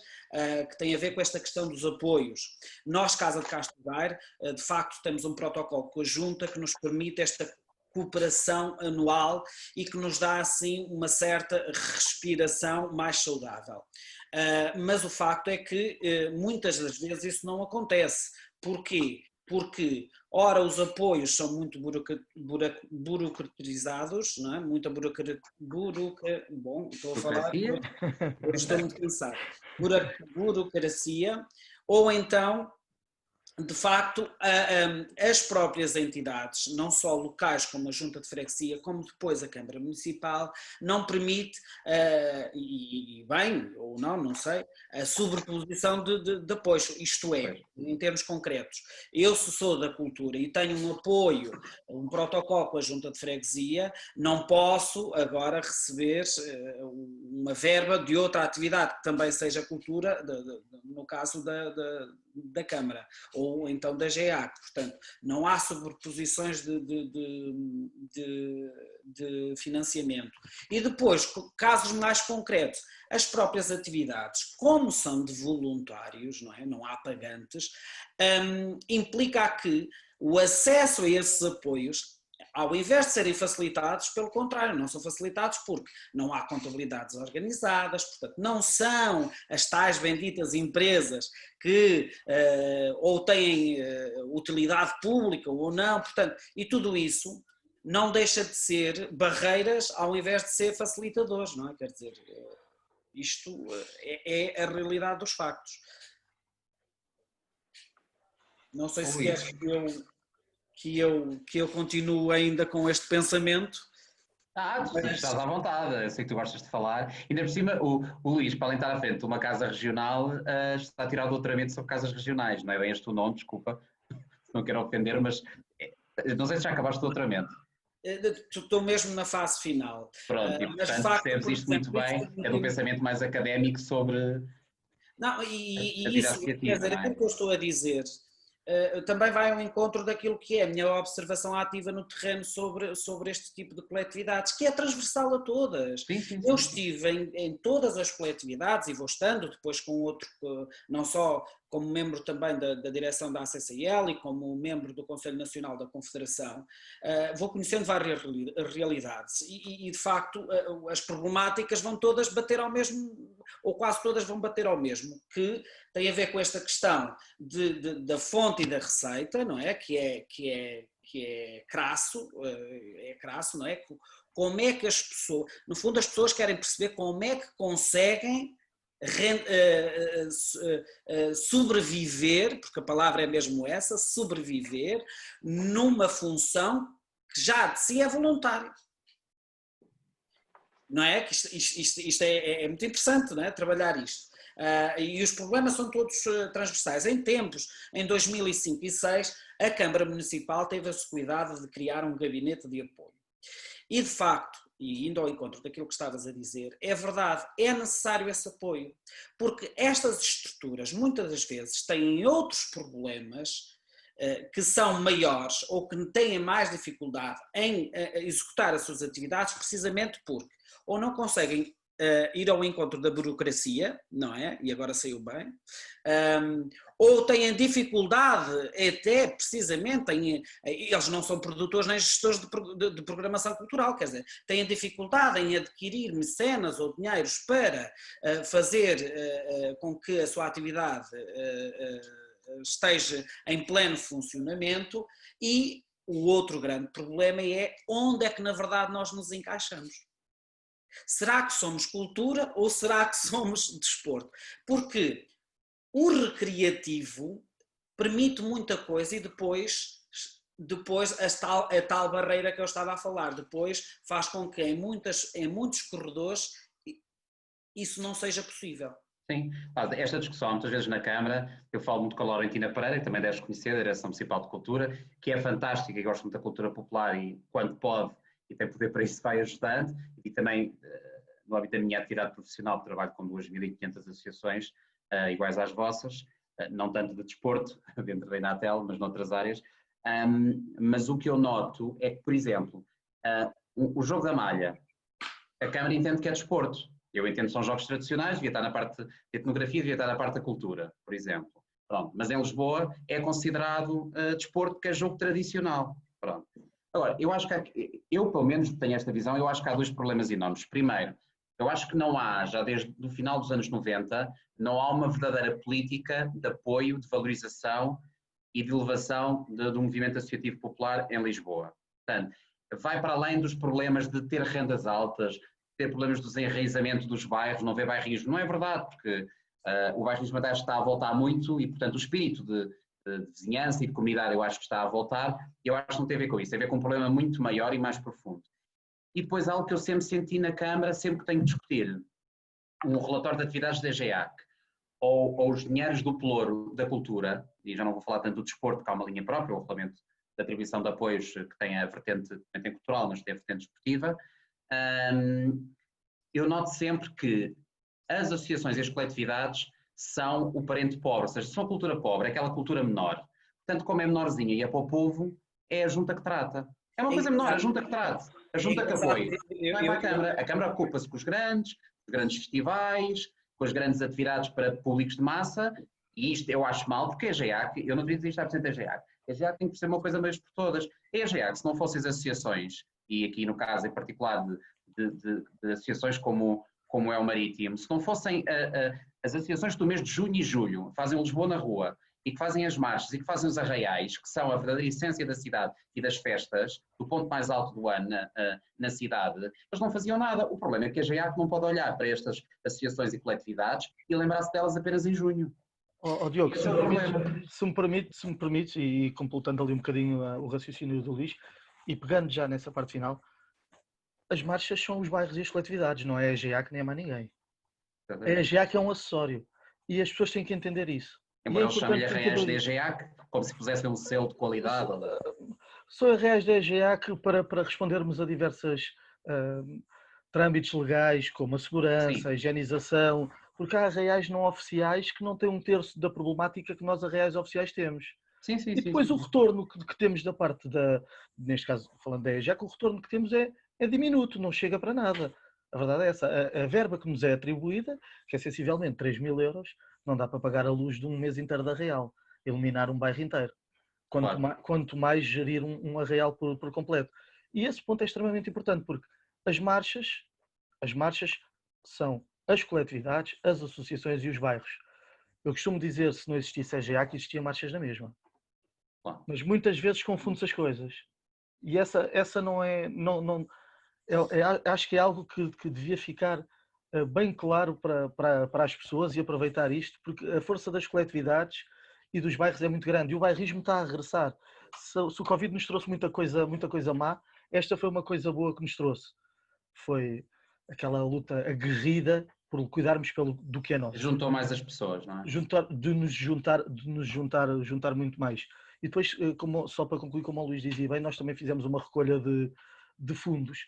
que tem a ver com esta questão dos apoios. Nós, Casa de Castro Daire, de facto temos um protocolo com a Junta que nos permite esta cooperação anual e que nos dá assim uma certa respiração mais saudável. Mas o facto é que muitas das vezes isso não acontece. Porquê? Porque, ora, os apoios são muito burocratizados, não é? Muita bom, estou a falar, estou muito cansado. Burocracia, ou então, de facto, as próprias entidades, não só locais como a Junta de Freguesia, como depois a Câmara Municipal, não permite, e bem ou não sei, a sobreposição de apoios, isto é, em termos concretos. Eu, se sou da cultura e tenho um apoio, um protocolo com a Junta de Freguesia, não posso agora receber uma verba de outra atividade que também seja cultura, no caso da Câmara, ou então da GEAC. Portanto, não há sobreposições de financiamento. E depois, casos mais concretos, as próprias atividades, como são de voluntários, não há pagantes, implica que o acesso a esses apoios, ao invés de serem facilitados, pelo contrário, não são facilitados porque não há contabilidades organizadas, portanto, não são as tais benditas empresas que ou têm utilidade pública ou não, portanto, e tudo isso não deixa de ser barreiras ao invés de ser facilitadores, não é? Quer dizer, isto é a realidade dos factos. Não sei se queres que eu continue ainda com este pensamento. Tu estás à vontade, eu sei que tu gostas de falar. Ainda por cima, o Luís, para além de estar à frente de uma casa regional, está a tirar o doutoramento sobre casas regionais, não é bem este o nome, desculpa, não quero ofender, mas não sei se já acabaste o doutoramento. Estou mesmo na fase final. Pronto, e mas portanto de facto, percebes isto muito bem, é do pensamento mais académico sobre não, a e vida isso, associativa, quer dizer, não é? aquilo que eu estou a dizer também vai ao encontro daquilo que é a minha observação ativa no terreno sobre este tipo de coletividades, que é transversal a todas. Sim. Eu estive em todas as coletividades e vou estando depois com outro, não só como membro também da direção da ACCL e como membro do Conselho Nacional da Confederação, vou conhecendo várias realidades e de facto as problemáticas vão todas bater ao mesmo, ou quase todas vão bater ao mesmo, que tem a ver com esta questão da fonte e da receita, não é? Que é crasso, não é? Como é que as pessoas, no fundo as pessoas querem perceber como é que conseguem sobreviver, porque a palavra é mesmo essa, sobreviver numa função que já de si é voluntária. Não é? Que isto é muito interessante, não é? Trabalhar isto. E os problemas são todos transversais. Em 2005 e 2006, a Câmara Municipal teve esse cuidado de criar um gabinete de apoio. E de facto, e indo ao encontro daquilo que estavas a dizer, é verdade, é necessário esse apoio, porque estas estruturas muitas das vezes têm outros problemas que são maiores ou que têm mais dificuldade em executar as suas atividades precisamente porque ou não conseguem ir ao encontro da burocracia, não é? E agora saiu bem. Ou têm dificuldade até precisamente eles não são produtores nem gestores de programação cultural, quer dizer, têm dificuldade em adquirir mecenas ou dinheiros para fazer com que a sua atividade esteja em pleno funcionamento e o outro grande problema é onde é que na verdade nós nos encaixamos. Será que somos cultura ou será que somos desporto? Porque o recreativo permite muita coisa e depois a tal barreira que eu estava a falar, depois faz com que em muitos corredores isso não seja possível. Sim, esta discussão muitas vezes na Câmara, eu falo muito com a Laurentina Pereira, que também deves conhecer, da Direção Municipal de Cultura, que é fantástica e gosta muito da cultura popular e quando pode e tem poder para isso vai ajudando, e também no âmbito da minha atividade profissional trabalho com 2.500 associações iguais às vossas, não tanto de desporto, dentro da Inatel, mas noutras áreas, mas o que eu noto é que, por exemplo, o jogo da malha, a Câmara entende que é desporto, eu entendo que são jogos tradicionais, devia estar na parte da etnografia, devia estar na parte da cultura, por exemplo. Pronto, mas em Lisboa é considerado desporto porque é jogo tradicional. Pronto. Agora, eu acho que, eu pelo menos tenho esta visão, eu acho que há dois problemas enormes. Primeiro, eu acho que não há, já desde o final dos anos 90, não há uma verdadeira política de apoio, de valorização e de elevação do movimento associativo popular em Lisboa. Portanto, vai para além dos problemas de ter rendas altas, ter problemas do desenraizamento dos bairros, não haver bairrismo. Não é verdade, porque o bairrismo até está a voltar muito e, portanto, o espírito de vizinhança e de comunidade eu acho que está a voltar e eu acho que não tem a ver com isso, tem a ver com um problema muito maior e mais profundo. E depois algo que eu sempre senti na Câmara, sempre que tenho que discutir um relatório de atividades da GEAC ou os dinheiros do Pelouro da cultura, e já não vou falar tanto do desporto, porque há uma linha própria, o regulamento de atribuição de apoios que tem a vertente cultural, mas tem a vertente desportiva, eu noto sempre que as associações e as coletividades são o parente pobre, ou seja, são a cultura pobre, é aquela cultura menor. Portanto, como é menorzinha e é para o povo, é a junta que trata. É uma coisa menor, a junta que trata, a junta que apoia. Não é para a Câmara. A Câmara ocupa-se com os grandes festivais, com as grandes atividades para públicos de massa, e isto eu acho mal, porque a GEAC, eu não devia dizer isto à Presidente da GEAC, A EGEAC tem que ser uma coisa mais por todas. A EGEAC, se não fossem as associações, e aqui no caso em particular de associações como é o Marítimo, se não fossem as associações do mês de junho e julho, que fazem o Lisboa na Rua, e que fazem as marchas e que fazem os arraiais, que são a verdadeira essência da cidade e das festas, do ponto mais alto do ano na cidade, eles não faziam nada. O problema é que a EGEAC não pode olhar para estas associações e coletividades e lembrar-se delas apenas em junho. Diogo, se me permites, e completando ali um bocadinho o raciocínio do Luís, e pegando já nessa parte final, as marchas são os bairros e as coletividades, não é a EGEAC nem é mais ninguém. A EGEAC é um acessório e as pessoas têm que entender isso. Embora eles chamem-lhe arraiais da EGEAC, como se pusessem um selo de qualidade. São arraiais da EGEAC para respondermos a diversos trâmites legais, como a segurança, a higienização, porque há arraiais não oficiais que não têm um terço da problemática que nós arraiais oficiais temos. E depois o retorno que temos da parte neste caso falando da EGEAC, o retorno que temos é diminuto, não chega para nada. A verdade é essa, a verba que nos é atribuída, que é sensivelmente 3.000 euros, não dá para pagar a luz de um mês inteiro de arraial, iluminar um bairro inteiro. Quanto mais gerir um arraial por completo. E esse ponto é extremamente importante, porque as marchas são as coletividades, as associações e os bairros. Eu costumo dizer, se não existisse a EGEAC, existia marchas na mesma. Mas muitas vezes confunde-se as coisas. E essa não é... acho que é algo que devia ficar bem claro para as pessoas e aproveitar isto, porque a força das coletividades e dos bairros é muito grande e o bairrismo está a regressar. Se o Covid nos trouxe muita coisa má, esta foi uma coisa boa que nos trouxe. Foi aquela luta aguerrida por cuidarmos do que é nosso. Juntou mais as pessoas, não é? De nos juntar muito mais. E depois, só para concluir, como o Luís dizia bem, nós também fizemos uma recolha de fundos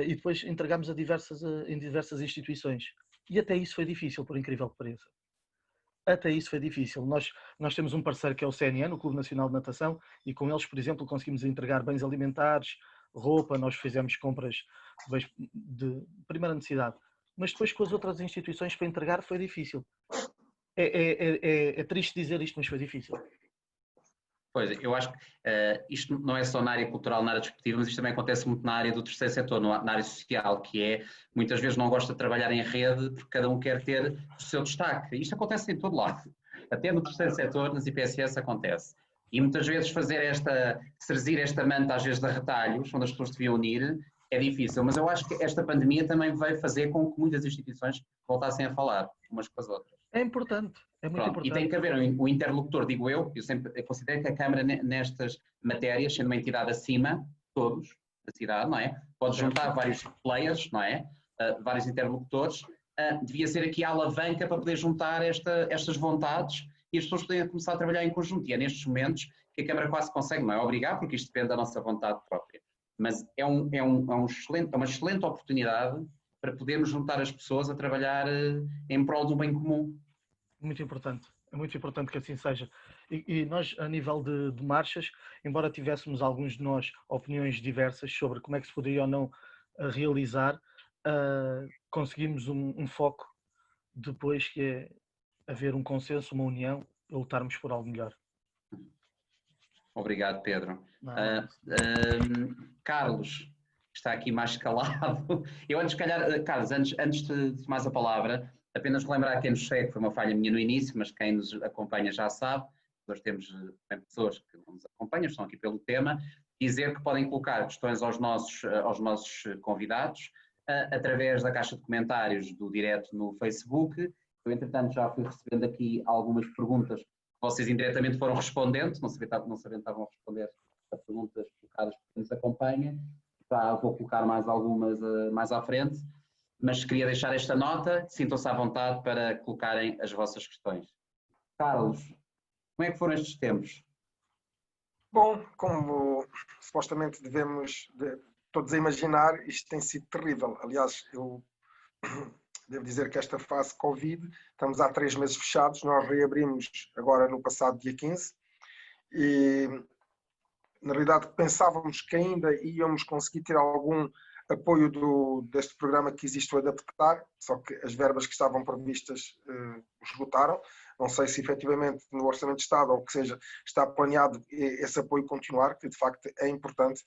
e depois entregámos em diversas instituições. E até isso foi difícil, por incrível que pareça. Até isso foi difícil. Nós temos um parceiro que é o CNN, o Clube Nacional de Natação, e com eles, por exemplo, conseguimos entregar bens alimentares, roupa, nós fizemos compras de primeira necessidade. Mas depois com as outras instituições para entregar foi difícil. É triste dizer isto, mas foi difícil. Pois, eu acho que isto não é só na área cultural, na área desportiva, mas isto também acontece muito na área do terceiro setor, na área social, que é, muitas vezes não gosta de trabalhar em rede porque cada um quer ter o seu destaque. Isto acontece em todo lado. Até no terceiro setor, nas IPSS, acontece. E muitas vezes serzir esta manta, às vezes, de retalhos, onde as pessoas deviam unir, é difícil. Mas eu acho que esta pandemia também veio fazer com que muitas instituições voltassem a falar umas com as outras. É importante. É muito importante. E tem que haver um interlocutor, digo eu considero que a Câmara nestas matérias, sendo uma entidade acima de todos da cidade, não é? Pode juntar vários players, não é? Vários interlocutores, devia ser aqui a alavanca para poder juntar estas vontades e as pessoas poderem começar a trabalhar em conjunto. E é nestes momentos que a Câmara quase consegue, não é obrigar, porque isto depende da nossa vontade própria, mas é uma excelente oportunidade para podermos juntar as pessoas a trabalhar em prol do bem comum. Muito importante. É muito importante que assim seja. E nós, a nível de marchas, embora tivéssemos alguns de nós opiniões diversas sobre como é que se poderia ou não realizar, conseguimos um foco depois, que é haver um consenso, uma união e lutarmos por algo melhor. Obrigado, Pedro. Carlos, está aqui mais calado. Eu antes, se calhar, Carlos, antes de mais a palavra, apenas relembrar quem nos segue, foi uma falha minha no início, mas quem nos acompanha já sabe. Nós temos pessoas que nos acompanham, estão aqui pelo tema. Dizer que podem colocar questões aos nossos convidados através da caixa de comentários do direto no Facebook. Eu, entretanto, já fui recebendo aqui algumas perguntas que vocês indiretamente foram respondendo, não sabendo estavam a responder a perguntas colocadas por quem nos acompanha. Já vou colocar mais algumas mais à frente. Mas queria deixar esta nota, sintam-se à vontade para colocarem as vossas questões. Carlos, como é que foram estes tempos? Bom, como supostamente devemos todos a imaginar, isto tem sido terrível. Aliás, eu devo dizer que esta fase Covid, estamos há 3 meses fechados, nós reabrimos agora no passado dia 15 e na realidade pensávamos que ainda íamos conseguir ter algum apoio deste programa que existe o Adaptar, só que as verbas que estavam previstas esgotaram. Não sei se efetivamente no Orçamento de Estado ou que seja, está planeado esse apoio continuar, que de facto é importante.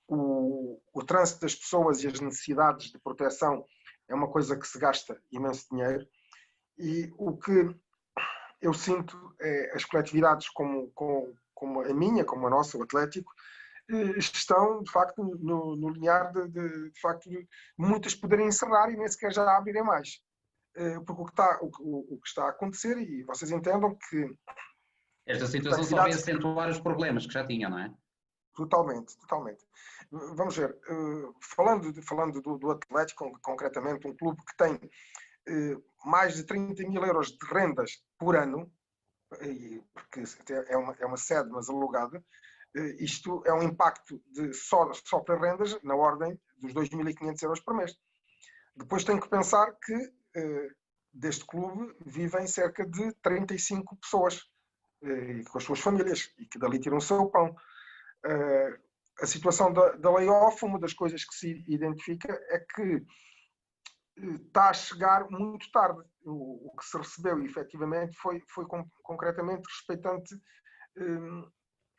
O trânsito das pessoas e as necessidades de proteção é uma coisa que se gasta imenso dinheiro, e o que eu sinto é as coletividades como a minha, como a nossa, o Atlético, estão de facto no linear de facto muitas poderem encerrar e nem sequer já abrirem mais. Porque o que está a acontecer, e vocês entendam que esta situação só vem acentuar os problemas que já tinham, não é? Totalmente. Vamos ver, falando do Atlético, concretamente, um clube que tem mais de 30.000 euros de rendas por ano, porque é uma sede, mas alugada, isto é um impacto só para rendas na ordem dos 2.500 euros por mês. Depois tem que pensar que deste clube vivem cerca de 35 pessoas, com as suas famílias, e que dali tiram o seu pão. A situação da layoff, uma das coisas que se identifica é que está a chegar muito tarde. O que se recebeu, efetivamente, foi concretamente respeitante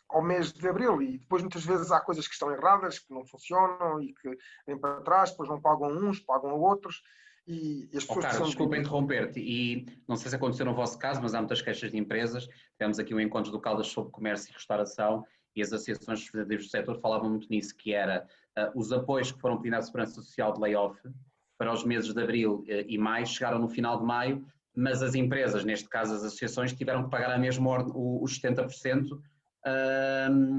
ao mês de abril, e depois muitas vezes há coisas que estão erradas, que não funcionam e que vêm para trás, depois não pagam uns, pagam a outros, e as pessoas... Carlos, desculpa interromper-te, e não sei se aconteceu no vosso caso, mas há muitas queixas de empresas. Tivemos aqui um encontro do Caldas sobre comércio e restauração, e as associações representativas do setor falavam muito nisso, que era os apoios que foram pedidos à Segurança Social de layoff para os meses de abril e maio, chegaram no final de maio, mas as empresas, neste caso as associações, tiveram que pagar a mesma ordem, os 70%,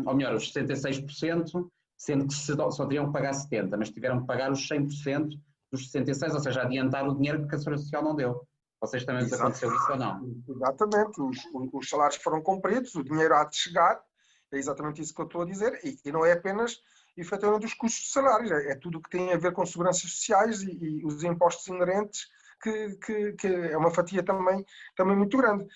ou melhor, os 66%, sendo que só teriam que pagar 70%, mas tiveram que pagar os 100% dos 66%, ou seja, adiantar o dinheiro que a Segurança Social não deu. Vocês também vos aconteceu isso ou não? Exatamente, os salários foram cumpridos, o dinheiro há de chegar, é exatamente isso que eu estou a dizer, e não é apenas efetivamente os custos de salários, é tudo o que tem a ver com seguranças sociais e os impostos inerentes, que é uma fatia também muito grande.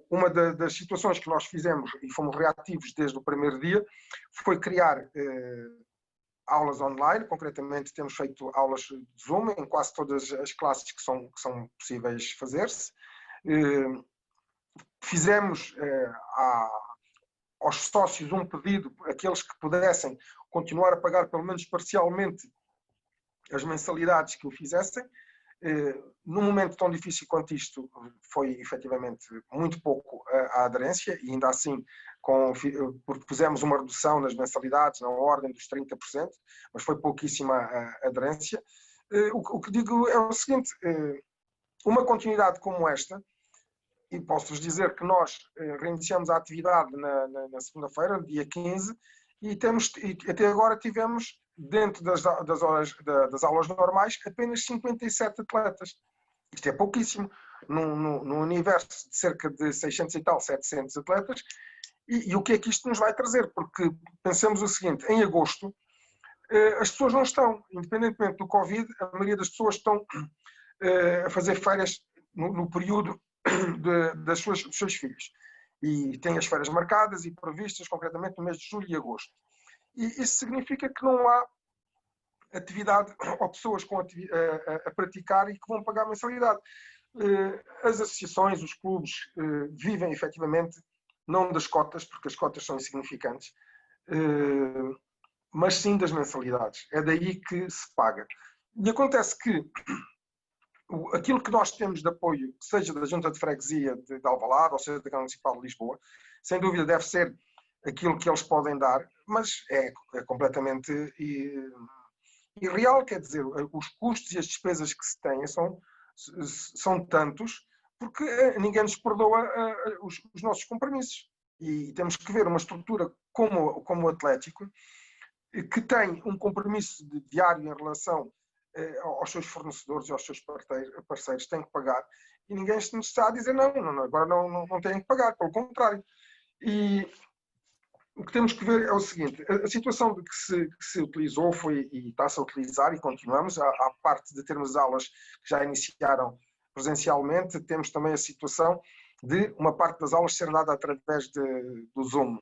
Uma das situações que nós fizemos e fomos reativos desde o primeiro dia foi criar aulas online. Concretamente temos feito aulas de Zoom em quase todas as classes que são possíveis fazer-se. Fizemos aos sócios um pedido, aqueles que pudessem continuar a pagar pelo menos parcialmente as mensalidades que o fizessem. Num momento tão difícil quanto isto, foi efetivamente muito pouco a aderência, e ainda assim porque pusemos uma redução nas mensalidades na ordem dos 30%, mas foi pouquíssima a aderência. O que digo é o seguinte, uma continuidade como esta, e posso-vos dizer que nós reiniciamos a atividade na segunda-feira, dia 15, e até agora tivemos, dentro das aulas normais, apenas 57 atletas. Isto é pouquíssimo, num universo de cerca de 600 e tal, 700 atletas. E o que é que isto nos vai trazer? Porque pensemos o seguinte, em agosto, as pessoas não estão, independentemente do Covid, a maioria das pessoas estão a fazer férias no período dos seus filhos. E têm as férias marcadas e previstas, concretamente, no mês de julho e agosto. E isso significa que não há atividade ou pessoas a praticar e que vão pagar mensalidade. As associações, os clubes, vivem efetivamente não das cotas, porque as cotas são insignificantes, mas sim das mensalidades. É daí que se paga. E acontece que aquilo que nós temos de apoio, seja da Junta de Freguesia de Alvalade, ou seja da Câmara Municipal de Lisboa, sem dúvida deve ser aquilo que eles podem dar, mas é completamente irreal, quer dizer, os custos e as despesas que se têm são tantos, porque ninguém nos perdoa os nossos compromissos. E temos que ver uma estrutura como o Atlético, que tem um compromisso diário em relação aos seus fornecedores e aos seus parceiros, tem que pagar, e ninguém nos está a dizer não, agora não têm que pagar, pelo contrário. E o que temos que ver é o seguinte, a situação de que se utilizou foi, e está-se a utilizar, e continuamos, à parte de termos aulas que já iniciaram presencialmente, temos também a situação de uma parte das aulas ser dada através do Zoom.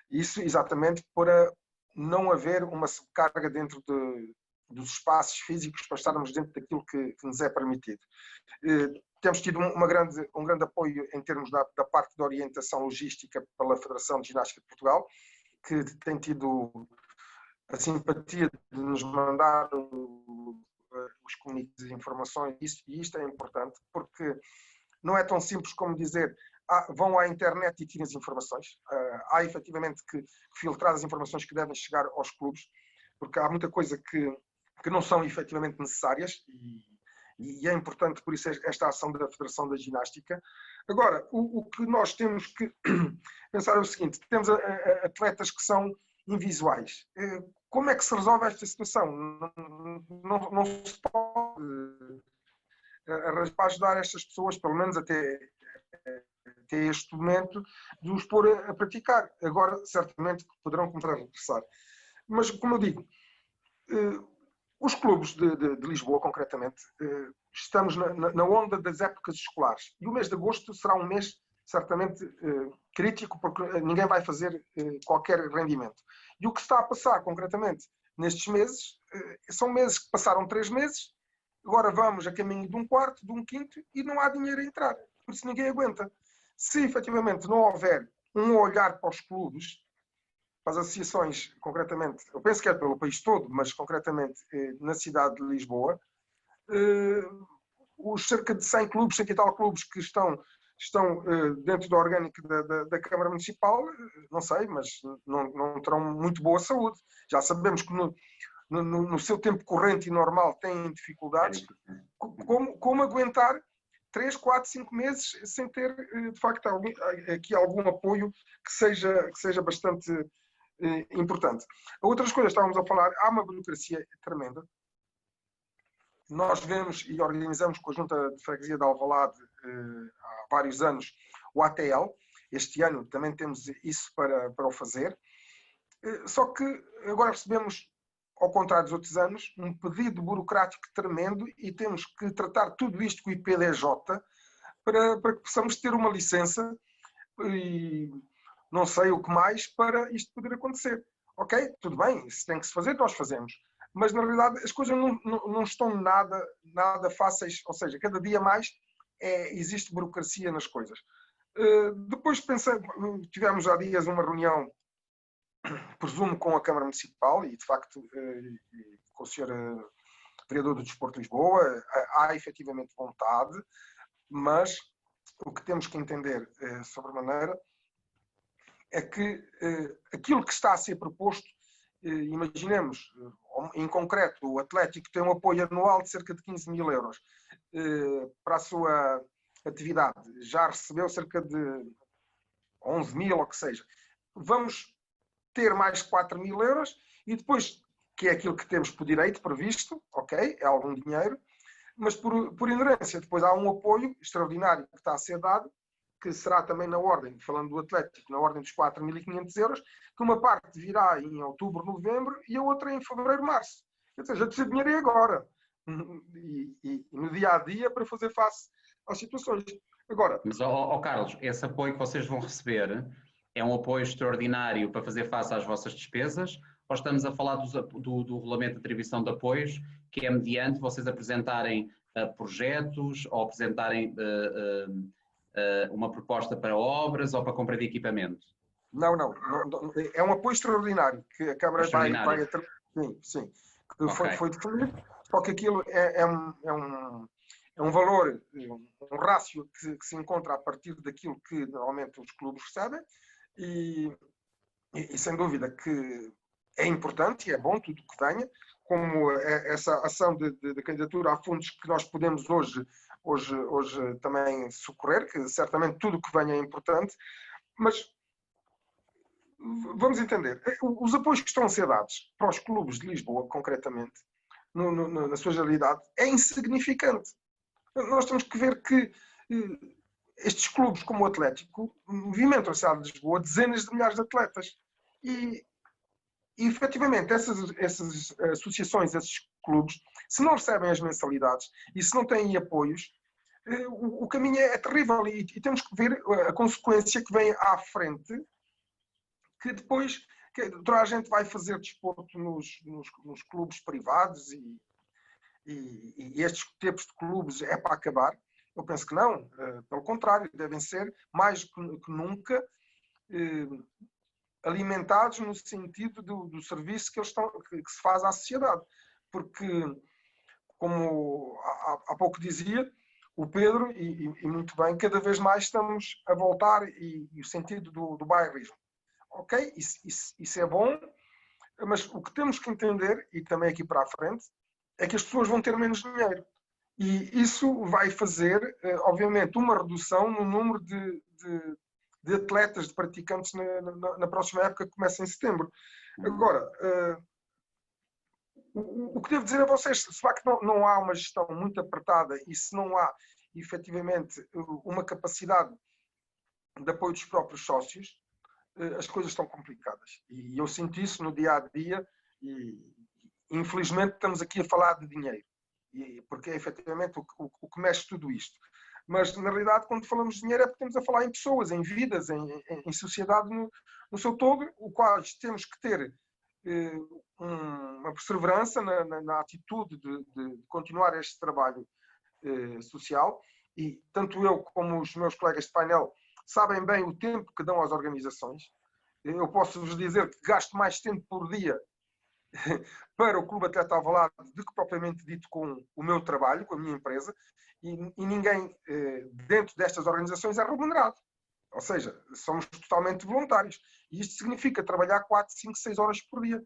Isso exatamente para não haver uma subcarga dentro dos espaços físicos, para estarmos dentro daquilo que nos é permitido. temos tido um grande apoio em termos da parte de orientação logística pela Federação de Ginástica de Portugal, que tem tido a simpatia de nos mandar os comunicados e informações, e isto é importante, porque não é tão simples como dizer vão à internet e tirem as informações. Há efetivamente que filtrar as informações que devem chegar aos clubes, porque há muita coisa que não são efetivamente necessárias, e é importante, por isso, esta ação da Federação da Ginástica. Agora, o que nós temos que pensar é o seguinte: temos atletas que são invisuais. Como é que se resolve esta situação? Não se pode arranjar para ajudar estas pessoas, pelo menos até este momento, de os pôr a praticar. Agora, certamente, poderão começar a regressar. Mas, como eu digo, os clubes de Lisboa, concretamente, estamos na onda das épocas escolares. E o mês de agosto será um mês, certamente, crítico, porque ninguém vai fazer qualquer rendimento. E o que está a passar, concretamente, nestes meses, são meses que passaram 3 meses, agora vamos a caminho de um quarto, de um quinto, e não há dinheiro a entrar. Por isso ninguém aguenta. Se, efetivamente, não houver um olhar para os clubes, para as associações, concretamente, eu penso que é pelo país todo, mas concretamente na cidade de Lisboa, os cerca de 100 clubes, 100 e tal clubes que estão dentro da orgânica da Câmara Municipal, não sei, mas não terão muito boa saúde. Já sabemos que no seu tempo corrente e normal têm dificuldades. Como aguentar 3, 4, 5 meses sem ter, de facto, aqui algum apoio que seja bastante importante. Outras coisas, estávamos a falar, há uma burocracia tremenda. Nós vemos e organizamos com a Junta de Freguesia de Alvalade há vários anos o ATL. Este ano também temos isso para o fazer. Só que agora recebemos, ao contrário dos outros anos, um pedido burocrático tremendo e temos que tratar tudo isto com o IPDJ para que possamos ter uma licença e não sei o que mais para isto poder acontecer. Ok, tudo bem, se tem que se fazer, nós fazemos. Mas, na realidade, as coisas não estão nada fáceis, ou seja, cada dia mais existe burocracia nas coisas. Depois tivemos há dias uma reunião, presumo, com a Câmara Municipal e, de facto, com o Sr. Vereador do Desporto de Lisboa. Há efetivamente vontade, mas o que temos que entender sobremaneira é que aquilo que está a ser proposto, imaginemos, em concreto, o Atlético tem um apoio anual de cerca de 15 mil euros para a sua atividade. Já recebeu cerca de 11 mil, ou que seja. Vamos ter mais 4 mil euros e depois, que é aquilo que temos por direito previsto, ok, é algum dinheiro, mas por inerência, depois há um apoio extraordinário que está a ser dado, que será também na ordem, falando do Atlético, na ordem dos 4.500 euros, que uma parte virá em outubro, novembro e a outra em fevereiro, março. Ou seja, precisa de dinheiro agora. E no dia a dia para fazer face às situações. Agora, mas, Carlos, esse apoio que vocês vão receber é um apoio extraordinário para fazer face às vossas despesas, ou estamos a falar do regulamento de atribuição de apoios, que é mediante vocês apresentarem projetos ou apresentarem uma proposta para obras ou para compra de equipamento? Não. É um apoio extraordinário que a Câmara vai sim, que okay. foi definido, só que aquilo é um valor, um rácio que se encontra a partir daquilo que normalmente os clubes recebem e sem dúvida que é importante e é bom tudo que venha, como essa ação de candidatura a fundos que nós podemos hoje também socorrer, que certamente tudo o que venha é importante, mas vamos entender, os apoios que estão a ser dados para os clubes de Lisboa, concretamente, na sua generalidade, é insignificante. Nós temos que ver que estes clubes, como o Atlético, movimentam a cidade de Lisboa dezenas de milhares de atletas. E efetivamente, essas associações, esses clubes, se não recebem as mensalidades e se não têm apoios, o caminho é terrível e temos que ver a consequência que vem à frente, que depois toda a gente vai fazer desporto nos clubes privados e estes tipos de clubes é para acabar. Eu penso que não, pelo contrário, devem ser mais que nunca alimentados no sentido do serviço que se faz à sociedade. Porque, como há pouco dizia o Pedro, e muito bem, cada vez mais estamos a voltar e o sentido do bairrismo. Ok, isso é bom, mas o que temos que entender, e também aqui para a frente, é que as pessoas vão ter menos dinheiro. E isso vai fazer, obviamente, uma redução no número de atletas, de praticantes na próxima época, que começa em setembro. Agora, o que devo dizer a vocês, se de facto não há uma gestão muito apertada e se não há, efetivamente, uma capacidade de apoio dos próprios sócios, as coisas estão complicadas. E eu sinto isso no dia a dia e, infelizmente, estamos aqui a falar de dinheiro, porque é efetivamente o que mexe tudo isto. Mas, na realidade, quando falamos de dinheiro é porque estamos a falar em pessoas, em vidas, em sociedade no seu todo, o qual temos que ter uma perseverança na atitude de continuar este trabalho social. E tanto eu como os meus colegas de painel sabem bem o tempo que dão às organizações. Eu posso vos dizer que gasto mais tempo por dia para o Clube Atleta Alvalade do que propriamente dito com o meu trabalho, com a minha empresa, e ninguém dentro destas organizações é remunerado. Ou seja, somos totalmente voluntários. E isto significa trabalhar 4, 5, 6 horas por dia.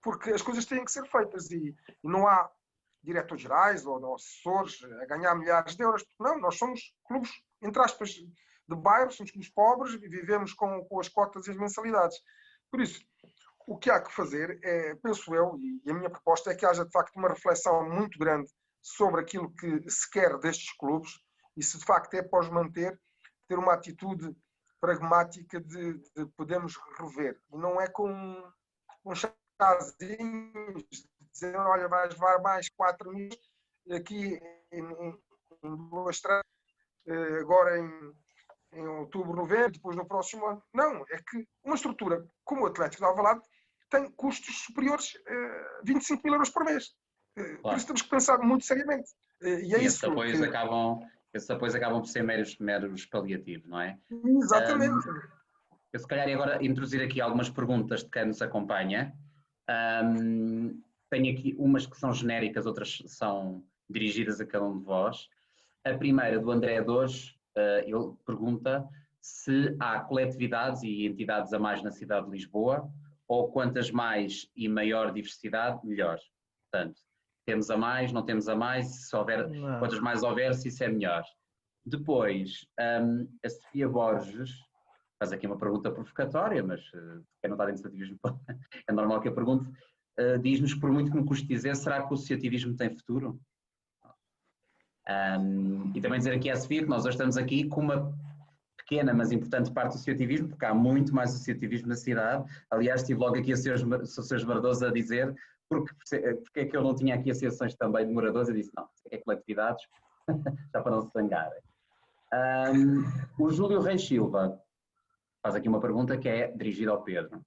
Porque as coisas têm que ser feitas e não há diretores gerais ou assessores a ganhar milhares de euros. Não, nós somos clubes, entre aspas, de bairro, somos clubes pobres e vivemos com as cotas e as mensalidades. Por isso, o que há que fazer é, penso eu, e a minha proposta é que haja de facto uma reflexão muito grande sobre aquilo que se quer destes clubes e se de facto é para os manter, ter uma atitude pragmática de podermos rever. E não é com um chazinhos, dizer, olha, vais levar mais 4 mil aqui em 2 trans, agora em outubro, novembro, depois no próximo ano. Não, é que uma estrutura como o Atlético de Alvalade tem custos superiores a 25 mil euros por mês. Claro. Por isso temos que pensar muito seriamente. E é isso. Esses apoios acabam por ser meros paliativos, não é? Exatamente. Eu se calhar agora introduzir aqui algumas perguntas de quem nos acompanha. Tenho aqui umas que são genéricas, outras são dirigidas a cada um de vós. A primeira, do André Dores, ele pergunta se há coletividades e entidades a mais na cidade de Lisboa, ou quantas mais e maior diversidade, melhor. Portanto, temos a mais, não temos a mais, se houver, quantas mais houver, se isso é melhor. Depois, a Sofia Borges faz aqui uma pergunta provocatória, mas quem não está dentro do associativismo é normal que eu pergunte. Diz-nos, por muito que me custe dizer, será que o associativismo tem futuro? E também dizer aqui à Sofia que nós hoje estamos aqui com uma pequena, mas importante parte do associativismo, porque há muito mais associativismo na cidade. Aliás, estive logo aqui a Sr. Mardoso a dizer porque é que eu não tinha aqui associações também de moradores. Eu disse, não, é coletividades, já para não se zangarem. O Júlio Reis Silva faz aqui uma pergunta que é dirigida ao Pedro.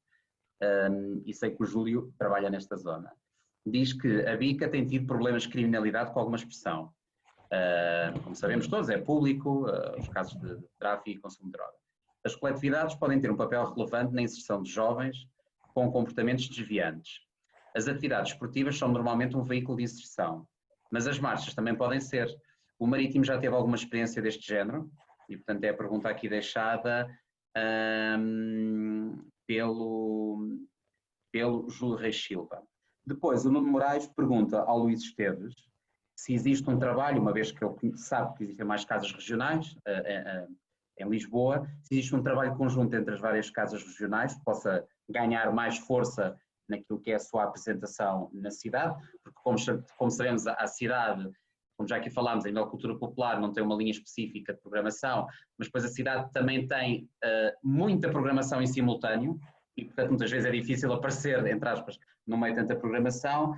E sei que o Júlio trabalha nesta zona. Diz que a Bica tem tido problemas de criminalidade com alguma expressão. Como sabemos todos, é público, os casos de tráfico e consumo de droga. As coletividades podem ter um papel relevante na inserção de jovens com comportamentos desviantes. As atividades esportivas são normalmente um veículo de inserção, mas as marchas também podem ser. O Marítimo já teve alguma experiência deste género, e portanto é a pergunta aqui deixada pelo Júlio Reis Silva. Depois, o Nuno Moraes pergunta ao Luís Esteves se existe um trabalho, uma vez que ele sabe que existem mais casas regionais em Lisboa, se existe um trabalho conjunto entre as várias casas regionais que possa ganhar mais força naquilo que é a sua apresentação na cidade, porque como sabemos, a cidade, como já aqui falámos, a nível de cultura popular, não tem uma linha específica de programação, mas depois a cidade também tem muita programação em simultâneo, e portanto muitas vezes é difícil aparecer, entre aspas, no meio de tanta programação,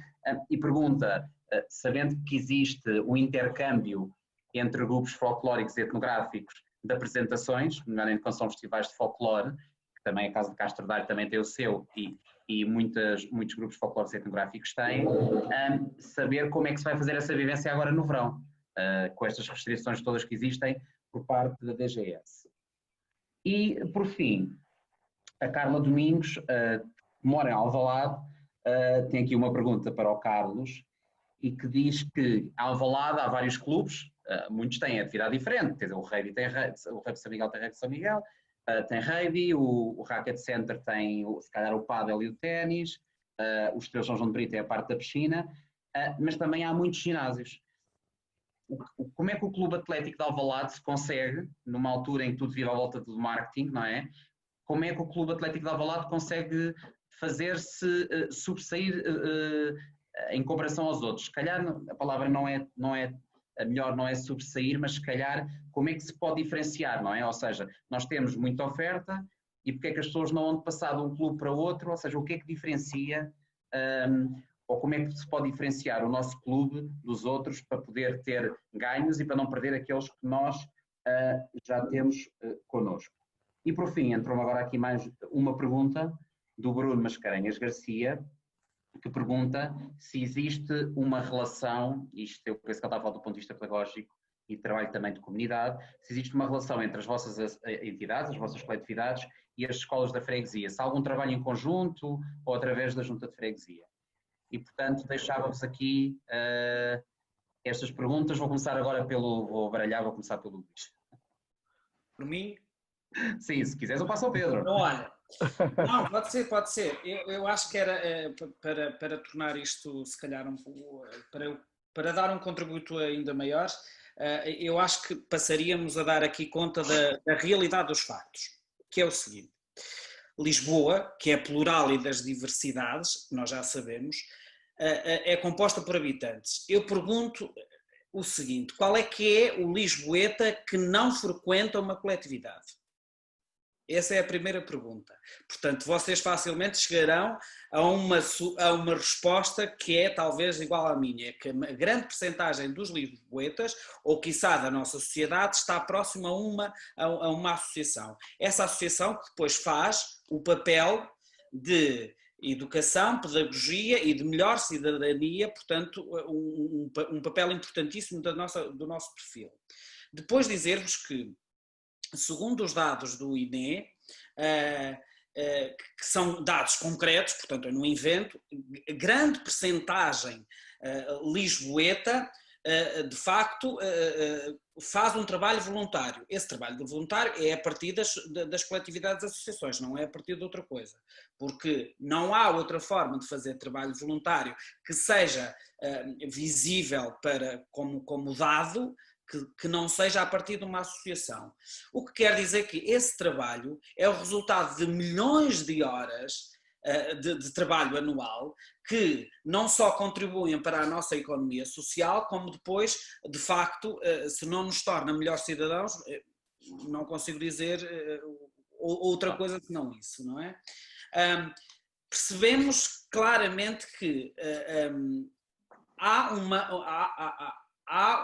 e pergunta, sabendo que existe um intercâmbio entre grupos folclóricos e etnográficos de apresentações, nomeadamente quando são festivais de folclore, que também a Casa de Castro Daire também tem o seu, e muitos grupos folclóricos e etnográficos têm, saber como é que se vai fazer essa vivência agora no verão. com estas restrições todas que existem por parte da DGS. E, por fim, a Carla Domingos, que mora em Alvalade, tem aqui uma pergunta para o Carlos, e que diz que em Alvalade há vários clubes, muitos têm atividade diferente, quer dizer, o Rugby de São Miguel tem Rugby de São Miguel, tem Rugby, o Racket Center tem, se calhar, o pádel e o ténis, o Estrela São João de Brito é a parte da piscina, mas também há muitos ginásios. Como é que o Clube Atlético de Alvalade se consegue, numa altura em que tudo vira à volta do marketing, não é? Como é que o Clube Atlético de Alvalade consegue fazer-se sobressair em comparação aos outros? Se calhar a palavra não é a melhor, não é sobressair, mas se calhar como é que se pode diferenciar, não é? Ou seja, nós temos muita oferta e porque é que as pessoas não vão passar de um clube para outro? Ou seja, o que é que diferencia, ou como é que se pode diferenciar o nosso clube dos outros para poder ter ganhos e para não perder aqueles que nós já temos connosco? E por fim, entrou-me agora aqui mais uma pergunta do Bruno Mascarenhas Garcia, que pergunta se existe uma relação, isto eu penso que ele está a falar do ponto de vista pedagógico e trabalho também de comunidade, se existe uma relação entre as vossas entidades, as vossas coletividades e as escolas da freguesia, se há algum trabalho em conjunto ou através da junta de freguesia. E portanto deixava-vos aqui estas perguntas, vou começar agora vou começar pelo Luís. Por mim? Sim, se quiseres eu passo ao Pedro. Não, olha. Não, pode ser. Eu acho que era para tornar isto, se calhar, para dar um contributo ainda maior, eu acho que passaríamos a dar aqui conta da realidade dos factos, que é o seguinte. Lisboa, que é plural e das diversidades, nós já sabemos, é composta por habitantes. Eu pergunto o seguinte, qual é que é o lisboeta que não frequenta uma coletividade? Essa é a primeira pergunta. Portanto, vocês facilmente chegarão a uma resposta que é talvez igual à minha, que a grande percentagem dos lisboetas, ou quiçá da nossa sociedade, está próxima a uma associação. Essa associação que depois faz o papel de educação, pedagogia e de melhor cidadania, portanto, um papel importantíssimo do nosso perfil. Depois dizer-vos que, segundo os dados do INE, que são dados concretos, portanto eu não invento, grande percentagem lisboeta, de facto, faz um trabalho voluntário. Esse trabalho voluntário é a partir das coletividades e associações, não é a partir de outra coisa, porque não há outra forma de fazer trabalho voluntário que seja visível como dado, que não seja a partir de uma associação. O que quer dizer que esse trabalho é o resultado de milhões de horas de trabalho anual que não só contribuem para a nossa economia social, como depois, de facto, se não nos torna melhores cidadãos, não consigo dizer outra coisa que não isso, não é? Percebemos claramente que há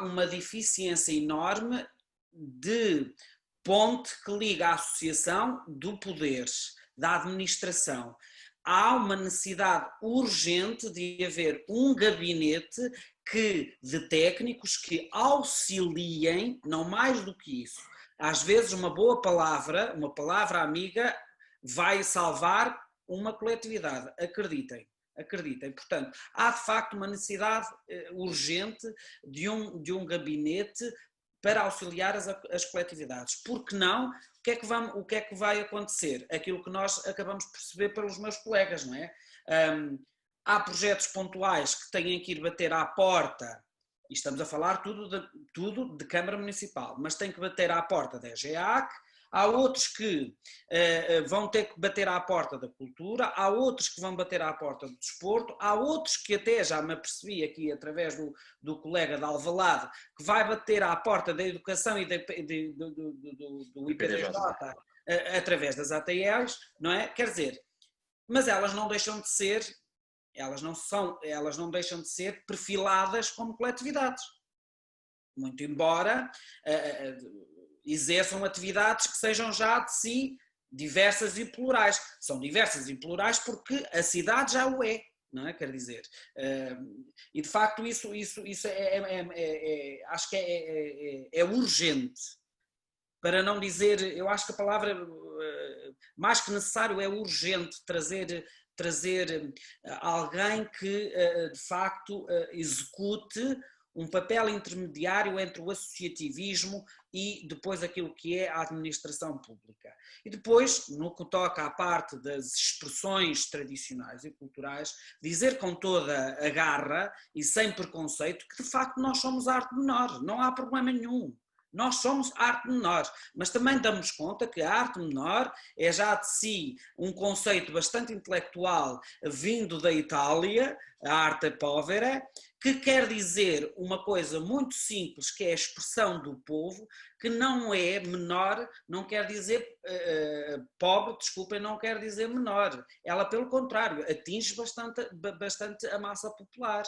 uma deficiência enorme de ponte que liga a associação do poder, da administração. Há uma necessidade urgente de haver um gabinete de técnicos que auxiliem, não mais do que isso. Às vezes uma boa palavra, uma palavra amiga, vai salvar uma coletividade, acreditem. Portanto, há de facto uma necessidade urgente de um gabinete para auxiliar as coletividades. Porque não? O que é que vai acontecer? Aquilo que nós acabamos de perceber pelos meus colegas, não é? Há projetos pontuais que têm que ir bater à porta, e estamos a falar tudo de Câmara Municipal, mas tem que bater à porta da EGEAC. Há outros que vão ter que bater à porta da cultura, há outros que vão bater à porta do desporto, há outros que até já me apercebi aqui através do colega de Alvalade, que vai bater à porta da educação e do IPDJ através das ATLs, não é? Quer dizer, mas elas não deixam de ser, elas não deixam de ser perfiladas como coletividades. Muito embora exerçam atividades que sejam já de si diversas e plurais. São diversas e plurais porque a cidade já o é, não é? Quer dizer, e de facto isso acho que é urgente, para não dizer, eu acho que a palavra mais que necessário é urgente trazer alguém que de facto execute um papel intermediário entre o associativismo e depois aquilo que é a administração pública. E depois, no que toca à parte das expressões tradicionais e culturais, dizer com toda a garra e sem preconceito que de facto nós somos arte menor, não há problema nenhum. Nós somos arte menor, mas também damos conta que a arte menor é já de si um conceito bastante intelectual vindo da Itália, a arte povera, que quer dizer uma coisa muito simples, que é a expressão do povo, que não é menor, não quer dizer pobre, desculpem, não quer dizer menor. Ela, pelo contrário, atinge bastante a massa popular.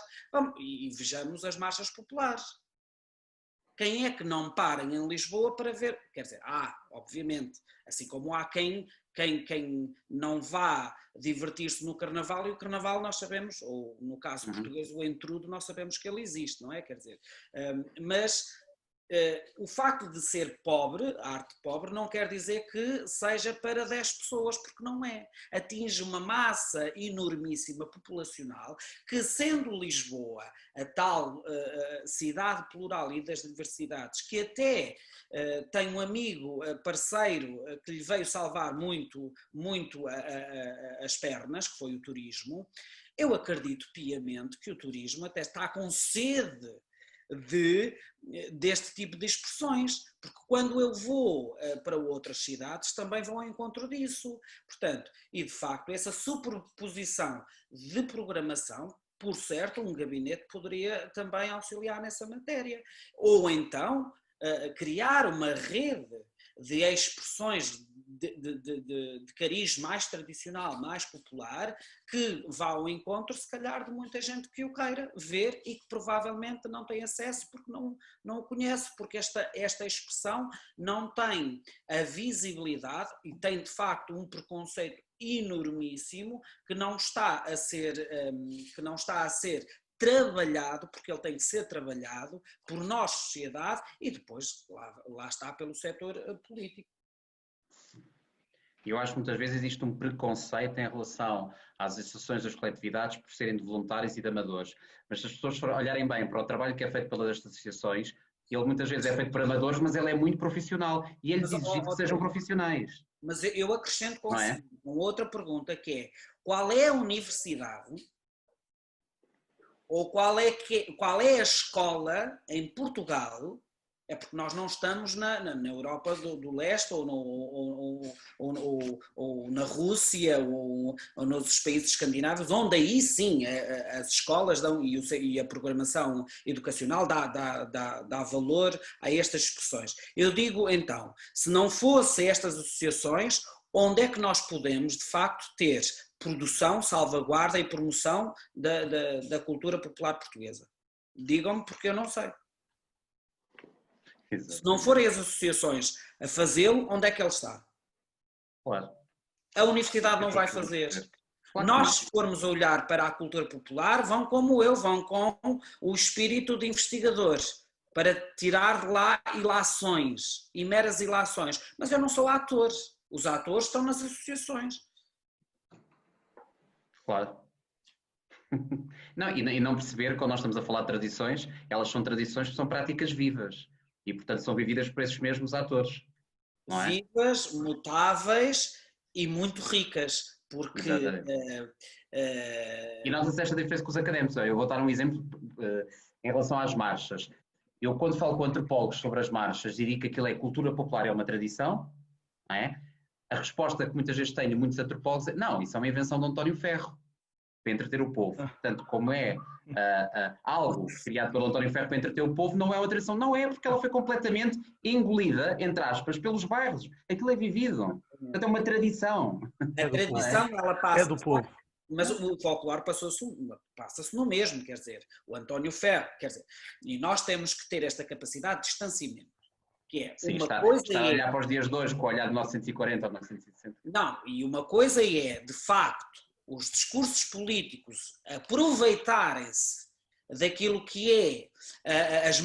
E vejamos as marchas populares. Quem é que não para em Lisboa para ver? Quer dizer, obviamente, assim como há quem não vá divertir-se no Carnaval, e o Carnaval nós sabemos, ou no caso português o entrudo, nós sabemos que ele existe, não é? Quer dizer, mas o facto de ser pobre, a arte pobre, não quer dizer que seja para 10 pessoas, porque não é. Atinge uma massa enormíssima populacional que, sendo Lisboa a tal cidade plural e das diversidades, que até tem um amigo, parceiro, que lhe veio salvar muito as pernas, que foi o turismo, eu acredito piamente que o turismo até está com sede deste tipo de expressões, porque quando eu vou para outras cidades também vou ao encontro disso. Portanto, e de facto essa superposição de programação, por certo, um gabinete poderia também auxiliar nessa matéria. Ou então criar uma rede de expressões de cariz mais tradicional, mais popular, que vá ao encontro, se calhar, de muita gente que o queira ver e que provavelmente não tem acesso porque não o conhece, porque esta expressão não tem a visibilidade e tem, de facto, um preconceito enormíssimo que não está a ser trabalhado, porque ele tem que ser trabalhado por nós, sociedade, e depois lá está pelo setor político. Eu acho que muitas vezes existe um preconceito em relação às associações das coletividades por serem de voluntários e de amadores. Mas se as pessoas olharem bem para o trabalho que é feito pelas associações, ele muitas vezes é feito por amadores, mas ele é muito profissional e é-lhes exigido que sejam profissionais. Mas eu acrescento consigo uma outra pergunta, que é: qual é a universidade ou qual é a escola em Portugal? É porque nós não estamos na Europa do Leste ou na Rússia ou nos países escandinavos, onde aí sim as escolas dão, e a programação educacional dá valor a estas expressões. Eu digo então, se não fossem estas associações, onde é que nós podemos de facto ter produção, salvaguarda e promoção da cultura popular portuguesa? Digam-me, porque eu não sei. Se não forem as associações a fazê-lo, onde é que ele está? Claro. A universidade não vai fazer. Claro. Nós, se formos a olhar para a cultura popular, vão como eu, vão com o espírito de investigadores, para tirar de lá ilações, e meras ilações. Mas eu não sou ator. Os atores estão nas associações. Claro. Não, e não perceber, quando nós estamos a falar de tradições, elas são tradições que são práticas vivas. E, portanto, são vividas por esses mesmos atores. Não é? Vivas, mutáveis e muito ricas. Porque... E nós temos esta diferença com os académicos. Eu vou dar um exemplo em relação às marchas. Eu, quando falo com antropólogos sobre as marchas e digo que aquilo é cultura popular, é uma tradição, não é? A resposta que muitas vezes tenho muitos antropólogos é: não, isso é uma invenção de António Ferro, para entreter o povo. Portanto, como é algo criado pelo António Ferro para entreter o povo, não é uma tradição. Não é, porque ela foi completamente engolida, entre aspas, pelos bairros. Aquilo é vivido. Portanto, é uma tradição. A tradição, ela passa... É do povo. Mas o folclore passa-se no mesmo, quer dizer, o António Ferro, quer dizer, e nós temos que ter esta capacidade de distanciamento, que é sim, uma coisa... Está a olhar para os dias de hoje com o olhar de 1940 ou 1960. Não, e uma coisa é, de facto, os discursos políticos aproveitarem-se daquilo que é as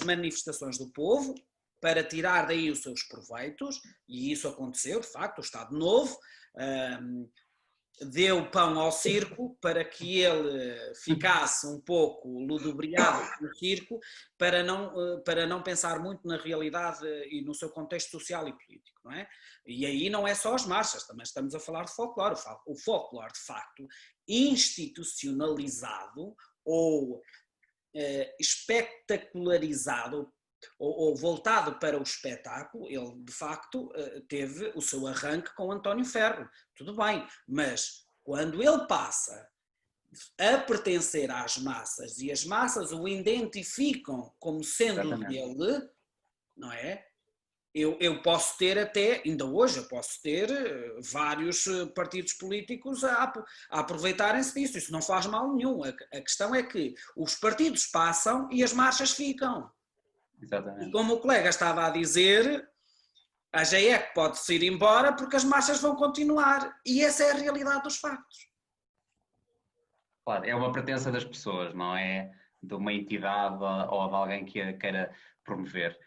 manifestações do povo para tirar daí os seus proveitos, e isso aconteceu, de facto, o Estado Novo deu pão ao circo para que ele ficasse um pouco ludibriado no circo, para não pensar muito na realidade e no seu contexto social e político, não é? E aí não é só as marchas, também estamos a falar de folclore. O folclore, de facto, institucionalizado ou espetacularizado, ou voltado para o espetáculo, ele de facto teve o seu arranque com António Ferro, tudo bem, mas quando ele passa a pertencer às massas e as massas o identificam como sendo dele, não é? Eu posso ter até, ainda hoje, eu posso ter vários partidos políticos a aproveitarem-se disso, isso não faz mal nenhum, a questão é que os partidos passam e as marchas ficam. Exatamente. E como o colega estava a dizer, a GEC pode-se ir embora porque as marchas vão continuar. E essa é a realidade dos factos. Claro, é uma pertença das pessoas, não é de uma entidade ou de alguém que a queira promover.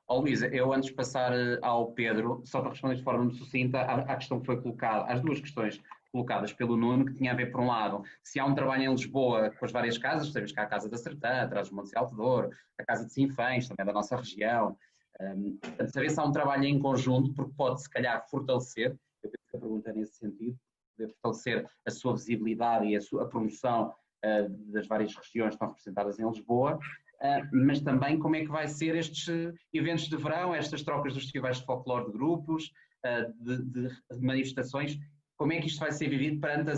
Luísa, eu antes de passar ao Pedro, só para responder de forma muito sucinta à questão que foi colocada, às duas questões colocadas pelo Nuno, que tinha a ver, por um lado, se há um trabalho em Lisboa com as várias casas, sabemos que há a Casa da Sertã, atrás do Monte de Alto Douro, a Casa de Sinfãs, também é da nossa região. Portanto, saber se há um trabalho em conjunto, porque pode, se calhar, fortalecer, eu penso que a pergunta é nesse sentido, poder fortalecer a sua visibilidade e a promoção das várias regiões que estão representadas em Lisboa, mas também como é que vai ser estes eventos de verão, estas trocas dos festivais de folclore de grupos, de manifestações. Como é que isto vai ser vivido perante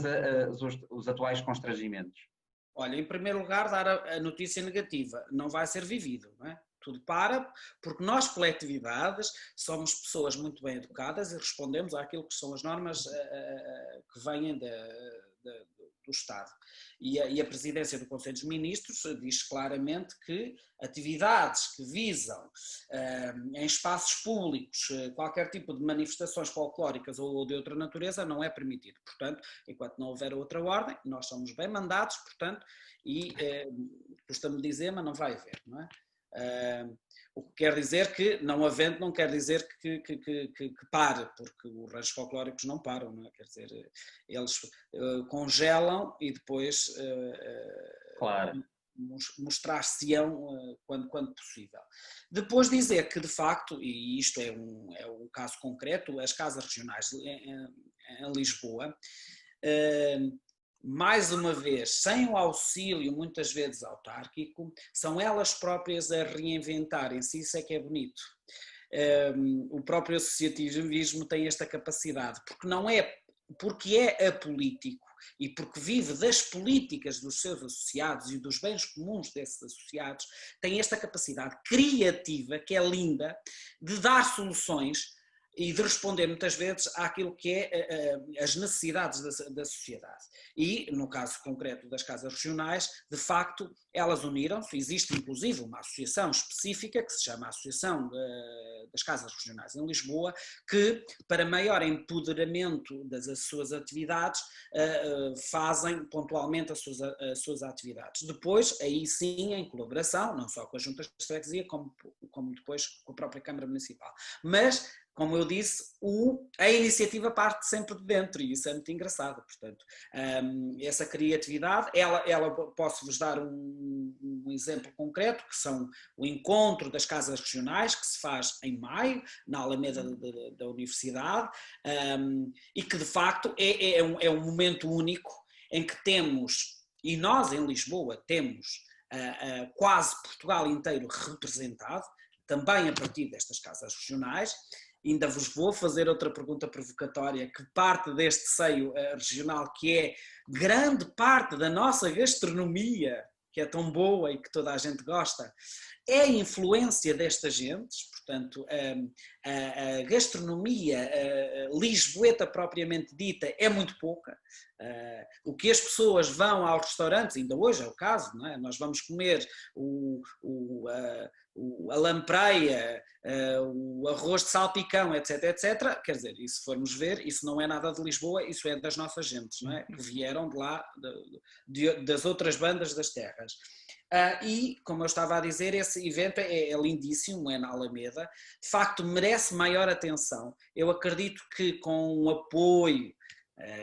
os atuais constrangimentos? Olha, em primeiro lugar, dar a notícia negativa. Não vai ser vivido, não é? Tudo para, porque nós, coletividades, somos pessoas muito bem educadas e respondemos àquilo que são as normas que vêm do Estado. E a presidência do Conselho dos Ministros diz claramente que atividades que visam em espaços públicos qualquer tipo de manifestações folclóricas ou de outra natureza não é permitido. Portanto, enquanto não houver outra ordem, nós somos bem mandados, portanto, e custa-me dizer, mas não vai haver, não é? O que quer dizer que, não havendo, não quer dizer que pare, porque os ranchos folclóricos não param, não é? Quer dizer, eles congelam e depois claro, mostrar-se-ão quando possível. Depois dizer que, de facto, e isto é um caso concreto, as casas regionais em Lisboa, mais uma vez, sem o auxílio, muitas vezes autárquico, são elas próprias a reinventarem-se, isso é que é bonito. O próprio associativismo tem esta capacidade, porque é apolítico e porque vive das políticas dos seus associados e dos bens comuns desses associados, tem esta capacidade criativa, que é linda, de dar soluções e de responder muitas vezes àquilo que é as necessidades da sociedade. E, no caso concreto das casas regionais, de facto, elas uniram-se, existe inclusive uma associação específica que se chama a Associação das Casas Regionais em Lisboa, que, para maior empoderamento das suas atividades, fazem pontualmente as suas atividades. Depois, aí sim, em colaboração, não só com as juntas de freguesia, como depois com a própria Câmara Municipal. Mas, como eu disse, a iniciativa parte sempre de dentro e isso é muito engraçado. Portanto, essa criatividade, ela posso-vos dar um exemplo concreto, que são o encontro das casas regionais, que se faz em maio, na Alameda da Universidade, e que de facto é um momento único em que temos, e nós em Lisboa temos quase Portugal inteiro representado, também a partir destas casas regionais. Ainda vos vou fazer outra pergunta provocatória, que parte deste seio regional, que é grande parte da nossa gastronomia, que é tão boa e que toda a gente gosta, é a influência destas gentes. Portanto, a gastronomia lisboeta propriamente dita é muito pouca. O que as pessoas vão aos restaurantes, ainda hoje é o caso, não é? Nós vamos comer a lampreia o arroz de salpicão, etc, etc. Quer dizer, e se formos ver, isso não é nada de Lisboa, isso é das nossas gentes, não é? Que vieram de lá, das outras bandas das terras. E, como eu estava a dizer, esse evento é lindíssimo, é na Alameda, de facto merece maior atenção. Eu acredito que com um apoio,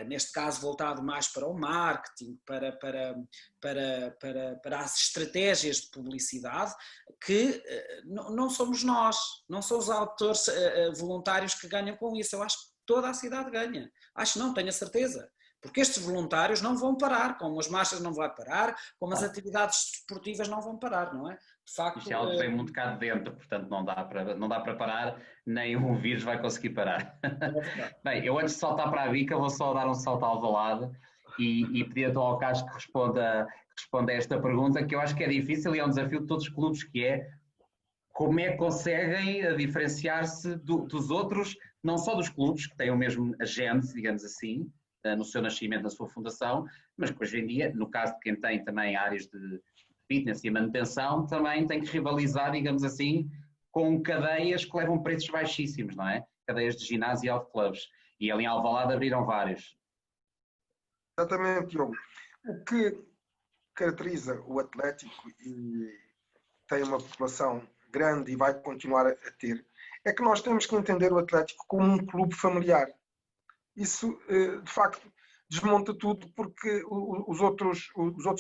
neste caso voltado mais para o marketing, para as estratégias de publicidade, que não somos nós, não são os autores voluntários que ganham com isso. Eu acho que toda a cidade ganha. Acho não, tenho a certeza. Porque estes voluntários não vão parar, como as marchas não vão parar, como as atividades desportivas não vão parar, não é? De facto, isto é algo que vem muito cá de dentro, portanto não dá para parar, nem o vírus vai conseguir parar. Bem, eu antes de saltar para a bica vou só dar um salto ao Alvalade e pedir então ao Carlos que responda a esta pergunta, que eu acho que é difícil e é um desafio de todos os clubes, que é como é que conseguem diferenciar-se dos outros, não só dos clubes que têm o mesmo agente, digamos assim, no seu nascimento, na sua fundação, mas que hoje em dia, no caso de quem tem também áreas de fitness e manutenção, também tem que rivalizar, digamos assim, com cadeias que levam preços baixíssimos, não é? Cadeias de ginásio e health clubs. E ali em Alvalade abriram vários. Exatamente, Diogo. O que caracteriza o Atlético, e tem uma população grande e vai continuar a ter, é que nós temos que entender o Atlético como um clube familiar. Isso, de facto, desmonta tudo, porque os outros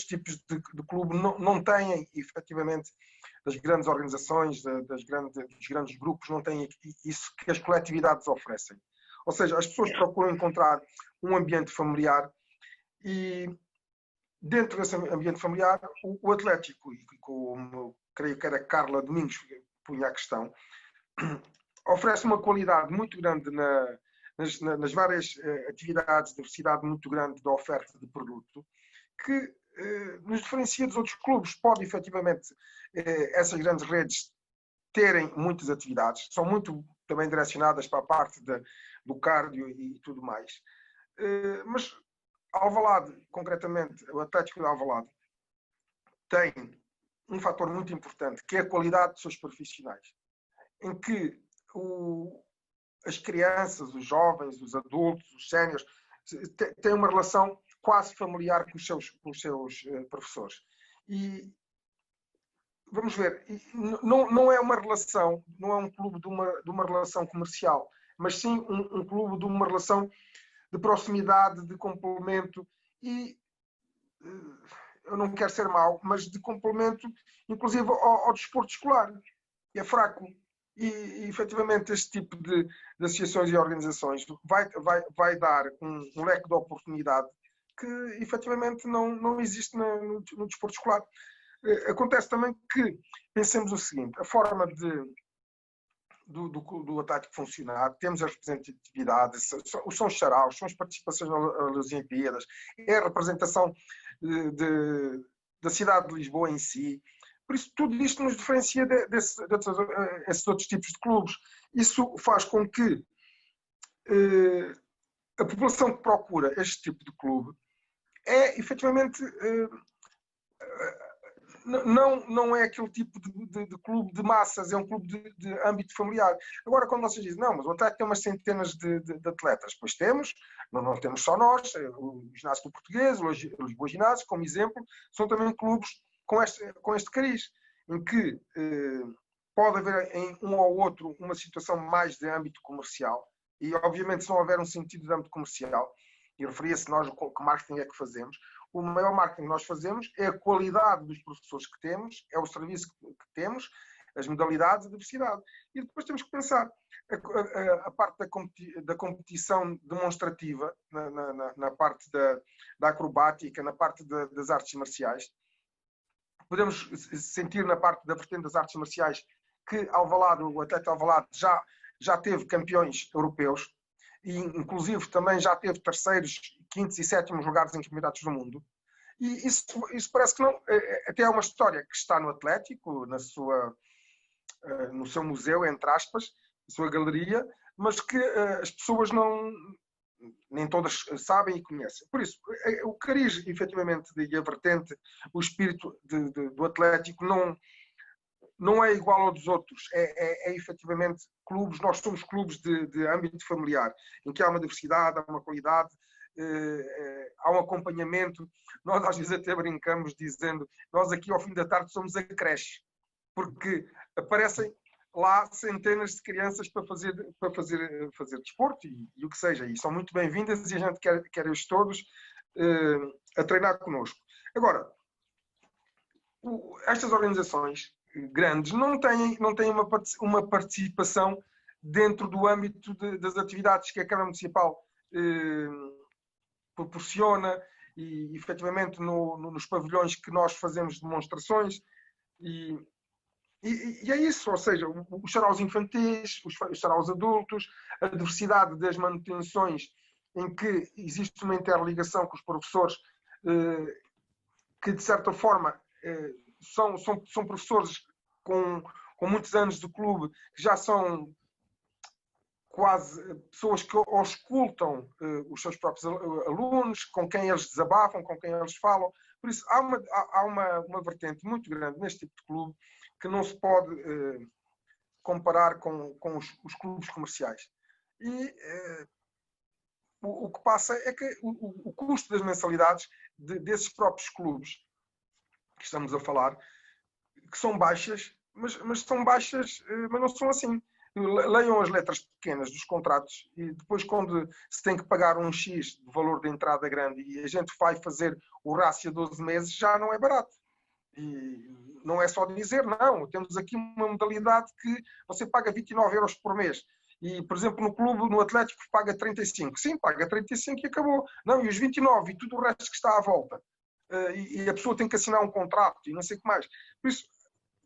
tipos de clube não têm, efetivamente, das grandes organizações, dos grandes grupos, não têm isso que as coletividades oferecem. Ou seja, as pessoas procuram encontrar um ambiente familiar e, dentro desse ambiente familiar, o Atlético, e como creio que era Carla Domingos punha a questão, oferece uma qualidade muito grande nas várias atividades, diversidade muito grande da oferta de produto, que nos diferencia dos outros clubes. Pode, efetivamente, essas grandes redes terem muitas atividades, são muito também direcionadas para a parte do cardio e tudo mais. Mas Alvalade, concretamente, o Atlético de Alvalade, tem um fator muito importante, que é a qualidade dos seus profissionais, em que as crianças, os jovens, os adultos, os séniores, têm uma relação quase familiar com os seus professores. E vamos ver, não é uma relação, não é um clube de uma relação comercial, mas sim um clube de uma relação de proximidade, de complemento e, eu não quero ser mau, mas de complemento, inclusive ao desporto escolar, que é fraco. E efetivamente este tipo de associações e organizações vai dar um leque de oportunidade que efetivamente não existe no desporto escolar. Acontece também que pensemos o seguinte: a forma do Atlético funcionar, temos a representatividade, são os saraus, são as participações nas Olimpíadas, é a representação da cidade de Lisboa em si. Por isso, tudo isto nos diferencia desses outros tipos de clubes. Isso faz com que a população que procura este tipo de clube é, efetivamente, não é aquele tipo de clube de massas, é um clube de âmbito familiar. Agora, quando vocês dizem, não, mas o Atlético tem umas centenas de atletas, pois temos, não temos só nós, o Ginásio do Português, o Lisboa Ginásio, como exemplo, são também clubes com este cariz, em que pode haver em um ou outro uma situação mais de âmbito comercial, e obviamente se não houver um sentido de âmbito comercial, e referia-se nós que marketing é que fazemos, o maior marketing que nós fazemos é a qualidade dos professores que temos, é o serviço que temos, as modalidades, a diversidade. E depois temos que pensar a parte da competição demonstrativa, na parte da acrobática, na parte das artes marciais. Podemos sentir na parte da vertente das artes marciais que Alvalade, o atleta Alvalade já teve campeões europeus e inclusive também já teve terceiros, quintos e sétimos lugares em campeonatos do mundo. E isso parece que não, até é uma história que está no Atlético, no seu museu, entre aspas, na sua galeria, mas que as pessoas nem todas sabem e conhecem. Por isso, o cariz, efetivamente, e a vertente, o espírito do Atlético não é igual ao dos outros, é efetivamente clubes, nós somos clubes de âmbito familiar, em que há uma diversidade, há uma qualidade, há um acompanhamento. Nós às vezes até brincamos dizendo, nós aqui ao fim da tarde somos a creche, porque aparecem lá centenas de crianças para fazer desporto e o que seja, e são muito bem-vindas e a gente quer-os todos a treinar connosco. Agora, estas organizações grandes não têm uma participação dentro do âmbito das atividades que a Câmara Municipal proporciona e, efetivamente, nos pavilhões que nós fazemos demonstrações e é isso, ou seja, os saraus infantis, os saraus adultos, a diversidade das manutenções em que existe uma interligação com os professores que, de certa forma, são professores com muitos anos de clube, que já são quase pessoas que auscultam os seus próprios alunos, com quem eles desabafam, com quem eles falam. Por isso, há uma vertente muito grande neste tipo de clube que não se pode comparar com os clubes comerciais. E o que passa é que o custo das mensalidades desses próprios clubes que estamos a falar, que são baixas, mas são baixas, mas não são assim. Leiam as letras pequenas dos contratos e depois, quando se tem que pagar um X de valor de entrada grande e a gente vai fazer o rácio a 12 meses, já não é barato. E não é só dizer, não. Temos aqui uma modalidade que você paga 29 euros por mês. E, por exemplo, no clube, no Atlético, paga 35. Sim, paga 35 e acabou. Não, e os 29 e tudo o resto que está à volta. E a pessoa tem que assinar um contrato e não sei o que mais. Por isso,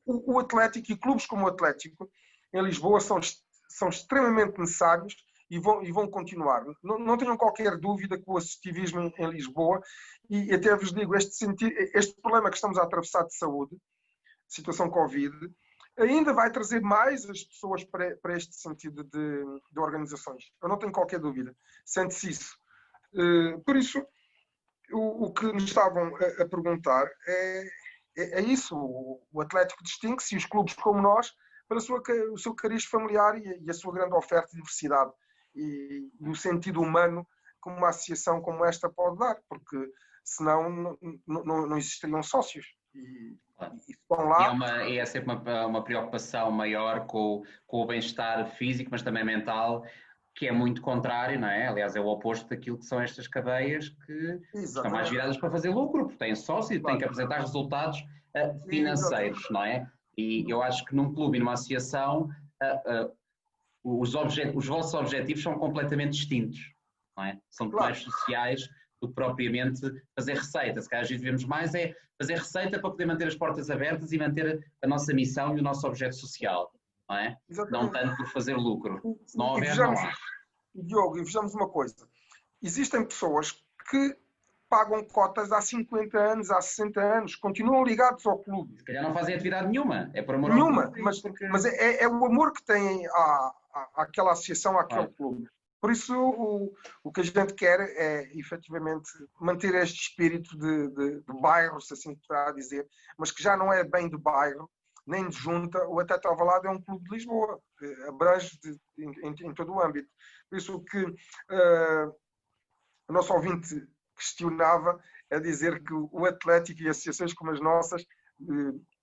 o Atlético e clubes como o Atlético em Lisboa são extremamente necessários e vão continuar. Não tenham qualquer dúvida que o associativismo em Lisboa, e até vos digo, este problema que estamos a atravessar de saúde, situação Covid, ainda vai trazer mais as pessoas para este sentido de organizações. Eu não tenho qualquer dúvida. Sente-se isso. Por isso, o que nos estavam a perguntar é isso. O Atlético distingue-se e os clubes como nós para o seu cariz familiar e a sua grande oferta de diversidade e o sentido humano que uma associação como esta pode dar, porque senão não existiriam sócios. E estão lá. E é sempre uma preocupação maior com o bem-estar físico, mas também mental, que é muito contrário, não é? Aliás, é o oposto daquilo que são estas cadeias que estão mais viradas para fazer lucro, porque têm sócio e têm que apresentar resultados financeiros, não é? E eu acho que num clube e numa associação os vossos objetivos são completamente distintos, não é? São mais sociais do que propriamente fazer receita. Se calhar a gente vemos mais é fazer receita para poder manter as portas abertas e manter a nossa missão e o nosso objeto social, não é? Exatamente. Não tanto por fazer lucro. Se não houver, não há. Diogo, e vejamos uma coisa. Existem pessoas que pagam cotas há 50 anos, há 60 anos, continuam ligados ao clube. Se calhar não fazem atividade nenhuma, é por amor nenhuma, ao clube. Mas é o amor que têm àquela associação, àquele clube. Por isso, o que a gente quer é, efetivamente, manter este espírito de bairro, se assim poderá dizer, mas que já não é bem de bairro, nem de junta. O Atlético de Alvalade é um clube de Lisboa, abrange em todo o âmbito. Por isso, o que o nosso ouvinte questionava é dizer que o Atlético e associações como as nossas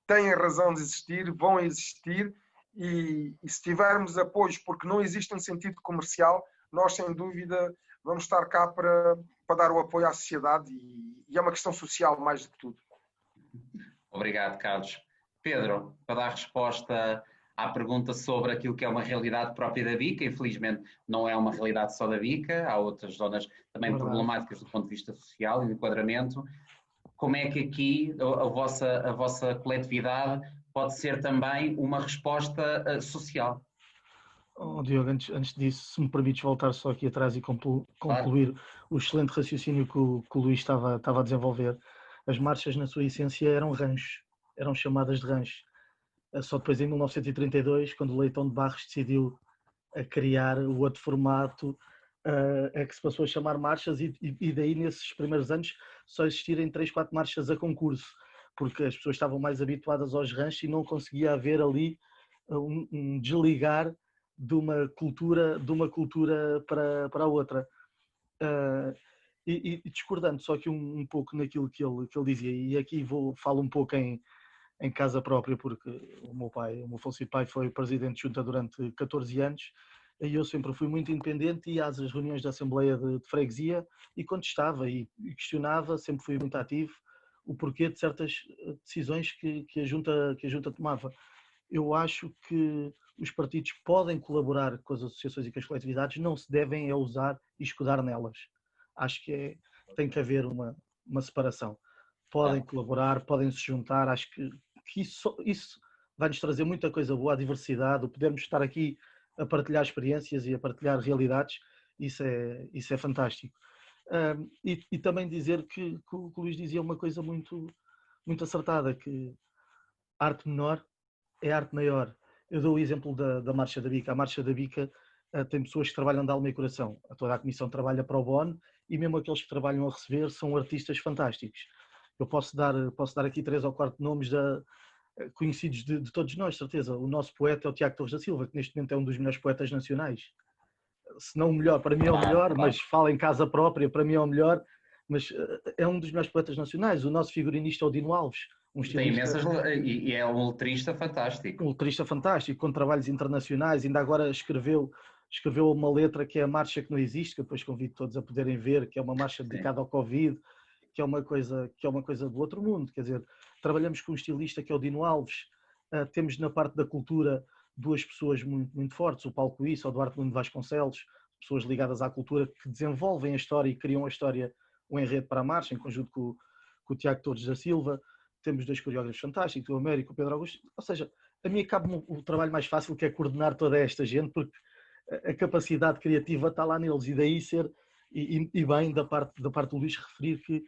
têm a razão de existir, vão existir, e se tivermos apoios, porque não existe um sentido comercial, nós, sem dúvida, vamos estar cá para dar o apoio à sociedade e é uma questão social mais do que tudo. Obrigado, Carlos. Pedro, para dar resposta à pergunta sobre aquilo que é uma realidade própria da Bica, infelizmente não é uma realidade só da Bica, há outras zonas também problemáticas do ponto de vista social e de enquadramento. Como é que aqui a vossa coletividade pode ser também uma resposta social? Diogo, antes disso, se me permites voltar só aqui atrás e concluir o excelente raciocínio que o Luís estava a desenvolver. As marchas, na sua essência, eram ranchos, eram chamadas de ranchos. Só depois, em 1932, quando o Leitão de Barros decidiu criar o outro formato, é que se passou a chamar marchas e daí, nesses primeiros anos, só existirem 3, 4 marchas a concurso. porque as pessoas estavam mais habituadas aos ranchos e não conseguia haver ali um desligar de uma cultura para a outra. E discordando só aqui um pouco naquilo que ele dizia, e aqui falo um pouco em casa própria, porque o meu falecido pai foi presidente de junta durante 14 anos, e eu sempre fui muito independente, ia às reuniões da Assembleia de Freguesia e contestava e questionava, sempre fui muito ativo, o porquê de certas decisões que a junta tomava. Eu acho que os partidos podem colaborar com as associações e com as coletividades, não se devem usar e escudar nelas. Acho que tem que haver uma separação. Podem colaborar, podem se juntar, acho que isso vai-nos trazer muita coisa boa, a diversidade, o podermos estar aqui a partilhar experiências e a partilhar realidades, isso é fantástico. E também dizer que o Luís dizia uma coisa muito, muito acertada, que arte menor é arte maior. Eu dou o exemplo da Marcha da Bica. A Marcha da Bica tem pessoas que trabalham de alma e coração. Toda a comissão trabalha para o bono e mesmo aqueles que trabalham a receber são artistas fantásticos. Eu posso dar aqui 3 ou 4 nomes conhecidos de todos nós, certeza. O nosso poeta é o Tiago Torres da Silva, que neste momento é um dos melhores poetas nacionais. Se não o melhor, para mim é o melhor, mas fala em casa própria, para mim é o melhor, mas é um dos melhores poetas nacionais. O nosso figurinista é o Dino Alves. Tem imensas, e é um letrista fantástico. Um letrista fantástico, com trabalhos internacionais. Ainda agora escreveu uma letra que é a Marcha que Não Existe, que depois convido todos a poderem ver, que é uma marcha dedicada ao Covid, que é uma coisa do outro mundo. Quer dizer, trabalhamos com um estilista que é o Dino Alves. Temos na parte da cultura 2 pessoas muito, muito fortes, o Paulo Coiço, o Duarte Nuno Vasconcelos, pessoas ligadas à cultura que desenvolvem a história e criam a história, o enredo para a marcha, em conjunto com o Tiago Torres da Silva. Temos 2 coreógrafos fantásticos, o Américo e o Pedro Augusto. Ou seja, a mim cabe o trabalho mais fácil, que é coordenar toda esta gente, porque a capacidade criativa está lá neles, e daí ser, e bem da parte do Luís referir que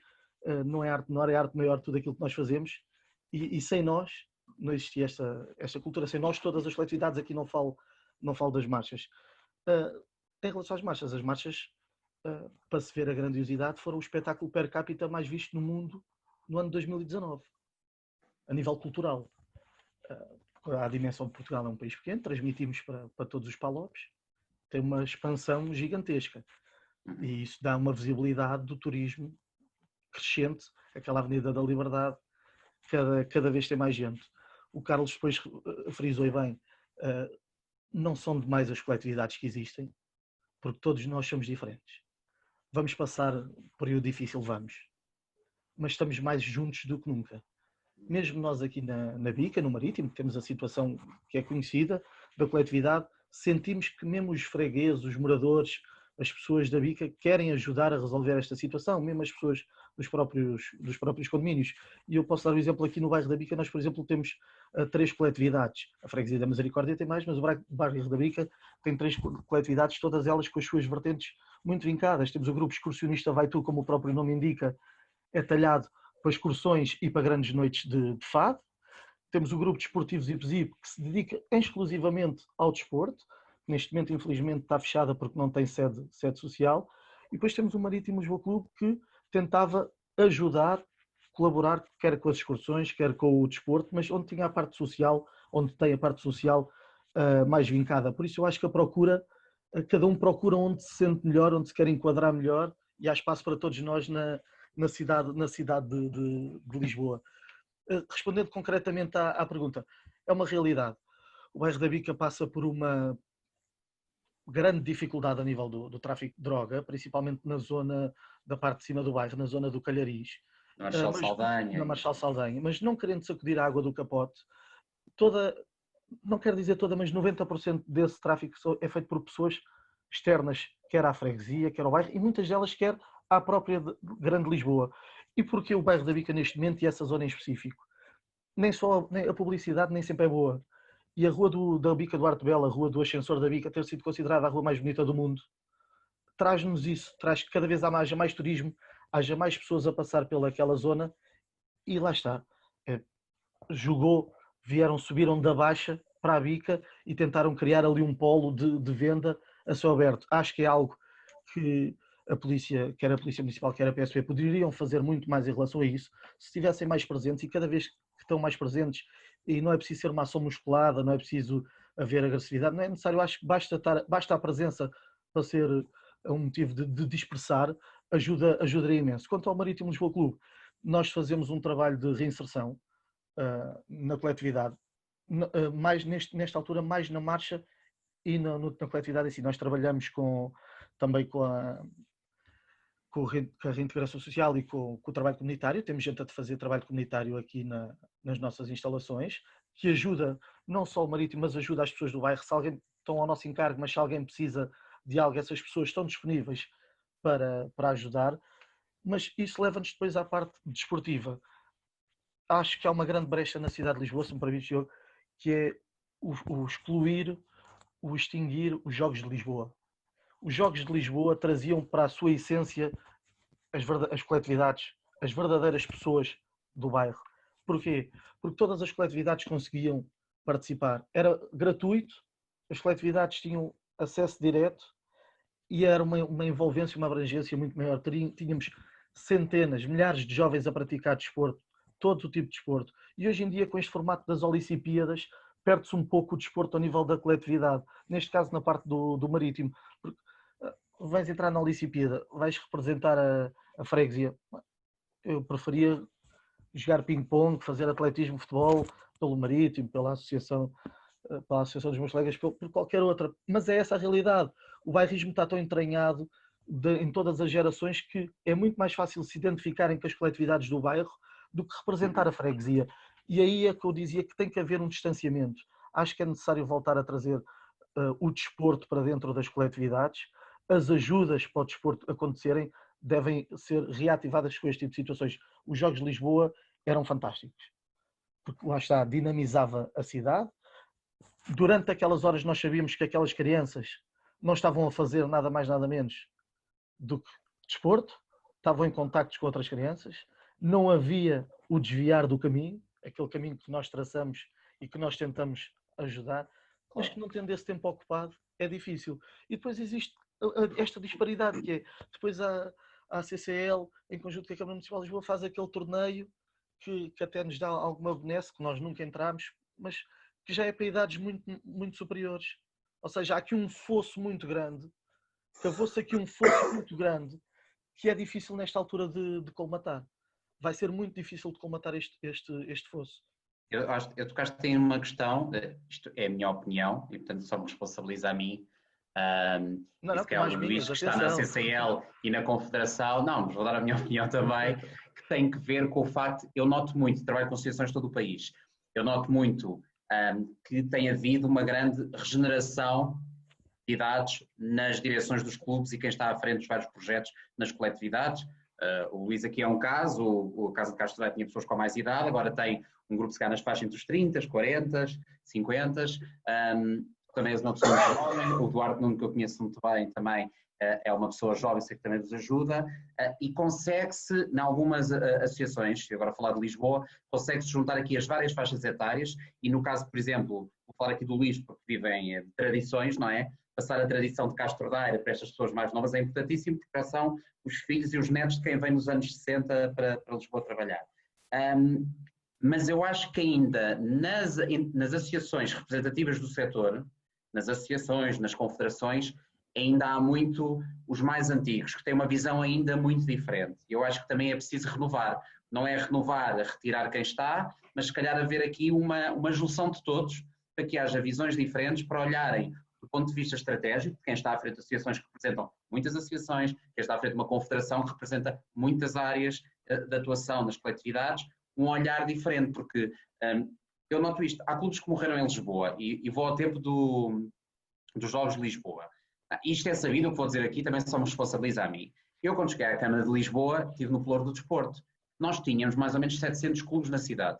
não é arte menor, é arte maior tudo aquilo que nós fazemos, e sem nós não existia esta cultura, sem nós todas as coletividades. Aqui não falo das marchas. Em relação às marchas, para se ver a grandiosidade, foram o espetáculo per capita mais visto no mundo no ano de 2019, a nível cultural. A dimensão de Portugal é um país pequeno, transmitimos para todos os palopes, tem uma expansão gigantesca, e isso dá uma visibilidade do turismo crescente. Aquela Avenida da Liberdade cada vez tem mais gente. O Carlos depois frisou e bem, não são demais as coletividades que existem, porque todos nós somos diferentes. Vamos passar um período difícil, mas estamos mais juntos do que nunca. Mesmo nós aqui na Bica, no Marítimo, que temos a situação que é conhecida da coletividade, sentimos que mesmo os fregueses, os moradores, as pessoas da Bica querem ajudar a resolver esta situação, mesmo as pessoas dos próprios condomínios. E eu posso dar um exemplo aqui no bairro da Bica. Nós, por exemplo, temos 3 coletividades. A Freguesia da Misericórdia tem mais, mas o bairro da Bica tem 3 coletividades, todas elas com as suas vertentes muito vincadas. Temos o grupo excursionista Vai Tu, como o próprio nome indica, é talhado para excursões e para grandes noites de fado. Temos o grupo Desportivos Ipsip, que se dedica exclusivamente ao desporto. Neste momento, infelizmente, está fechada porque não tem sede social. E depois temos o Marítimo Lisboa Clube, que tentava ajudar, colaborar, quer com as excursões, quer com o desporto, mas onde tinha a parte social, onde tem a parte social mais vincada. Por isso eu acho que cada um procura onde se sente melhor, onde se quer enquadrar melhor, e há espaço para todos nós na cidade de Lisboa. Respondendo concretamente à pergunta, é uma realidade. O bairro da Bica passa por uma grande dificuldade a nível do tráfico de droga, principalmente na zona da parte de cima do bairro, na zona do Calharis. Na Marchal Saldanha. Na Marchal Saldanha, mas não querendo sacudir a água do capote, não quero dizer toda, mas 90% desse tráfico é feito por pessoas externas, quer à freguesia, quer ao bairro, e muitas delas quer à própria Grande Lisboa. E porque o bairro da Bica neste momento e essa zona em específico? Nem a publicidade nem sempre é boa. E a rua da Bica do Arte Bela, a rua do Ascensor da Bica, ter sido considerada a rua mais bonita do mundo, traz-nos isso, traz que cada vez haja mais turismo, haja mais pessoas a passar pelaquela zona, e lá está. Subiram da Baixa para a Bica e tentaram criar ali um polo de venda a céu aberto. Acho que é algo que a polícia, quer a Polícia Municipal, quer a PSP, poderiam fazer muito mais em relação a isso, se estivessem mais presentes, e cada vez que estão mais presentes, e não é preciso ser uma ação musculada, não é preciso haver agressividade, não é necessário, acho que basta a presença para ser um motivo de dispersar, ajudaria imenso. Quanto ao Marítimo Lisboa Clube, nós fazemos um trabalho de reinserção na coletividade, mais nesta altura, mais na marcha e na coletividade em si. Nós trabalhamos também com a reintegração social e com o trabalho comunitário. Temos gente a fazer trabalho comunitário aqui nas nossas instalações, que ajuda não só o Marítimo, mas ajuda as pessoas do bairro. Se alguém estão ao nosso encargo, mas se alguém precisa de algo, essas pessoas estão disponíveis para ajudar. Mas isso leva-nos depois à parte desportiva. Acho que há uma grande brecha na cidade de Lisboa, se me permite, que é o excluir, o extinguir os Jogos de Lisboa. Os Jogos de Lisboa traziam para a sua essência as coletividades, as verdadeiras pessoas do bairro. Porquê? Porque todas as coletividades conseguiam participar. Era gratuito, as coletividades tinham acesso direto e era uma envolvência, uma abrangência muito maior. Tínhamos centenas, milhares de jovens a praticar desporto, todo o tipo de desporto. E hoje em dia, com este formato das Olimpíadas, perde-se um pouco o desporto ao nível da coletividade. Neste caso, na parte do Marítimo. Porque vais entrar na Olimpíada, vais representar a freguesia. Eu preferia jogar ping-pong, fazer atletismo, futebol, pelo Marítimo, pela associação dos meus colegas, por qualquer outra. Mas é essa a realidade. O bairrismo está tão entranhado em todas as gerações que é muito mais fácil se identificarem com as coletividades do bairro do que representar a freguesia. E aí é que eu dizia que tem que haver um distanciamento. Acho que é necessário voltar a trazer o desporto para dentro das coletividades. As ajudas para o desporto acontecerem devem ser reativadas com este tipo de situações. Os Jogos de Lisboa eram fantásticos, porque lá está, dinamizava a cidade. Durante aquelas horas nós sabíamos que aquelas crianças não estavam a fazer nada mais, nada menos do que desporto, estavam em contactos com outras crianças, não havia o desviar do caminho, aquele caminho que nós traçamos e que nós tentamos ajudar, mas que não tendo esse tempo ocupado é difícil. E depois existe esta disparidade, que é, depois a CCL, em conjunto com a Câmara Municipal de Lisboa, faz aquele torneio que até nos dá alguma benesse, que nós nunca entramos, mas que já é para idades muito, muito superiores. Ou seja, há aqui um fosso muito grande, cavou-se aqui um fosso muito grande, que é difícil nesta altura de colmatar. Vai ser muito difícil de colmatar este fosso. Eu tocaste em uma questão, isto é a minha opinião, e portanto só me responsabiliza a mim. Não, que é o Luís que está na CCL e na Confederação, não, mas vou dar a minha opinião também, que tem que ver com o facto, eu noto muito, trabalho com associações de todo o país, eu noto muito que tem havido uma grande regeneração de idades nas direções dos clubes e quem está à frente dos vários projetos nas coletividades. O Luís aqui é um caso, o caso de Castro Daire tinha pessoas com mais idade, agora tem um grupo que se nas faixas entre os 30, 40, 50. Também és uma pessoa jovem, o Duarte Nuno, que eu conheço muito bem, também é uma pessoa jovem, sei que também nos ajuda, e consegue-se, em algumas associações, e agora falar de Lisboa, consegue-se juntar aqui as várias faixas etárias, e no caso, por exemplo, vou falar aqui do Luís, porque vivem de tradições, não é? Passar a tradição de Castro Daire para estas pessoas mais novas é importantíssimo, porque são os filhos e os netos de quem vem nos anos 60 para Lisboa trabalhar. Mas eu acho que ainda nas associações representativas do setor, nas associações, nas confederações, ainda há muito os mais antigos, que têm uma visão ainda muito diferente. Eu acho que também é preciso renovar. Não é renovar, retirar quem está, mas se calhar haver aqui uma junção de todos, para que haja visões diferentes, para olharem do ponto de vista estratégico, quem está à frente de associações que representam muitas associações, quem está à frente de uma confederação que representa muitas áreas de atuação nas coletividades, um olhar diferente, porque eu noto isto, há clubes que morreram em Lisboa e vou ao tempo dos Jogos de Lisboa. Isto é sabido, o que vou dizer aqui também só me responsabiliza a mim. Eu, quando cheguei à Câmara de Lisboa, estive no Pelouro do Desporto. Nós tínhamos mais ou menos 700 clubes na cidade.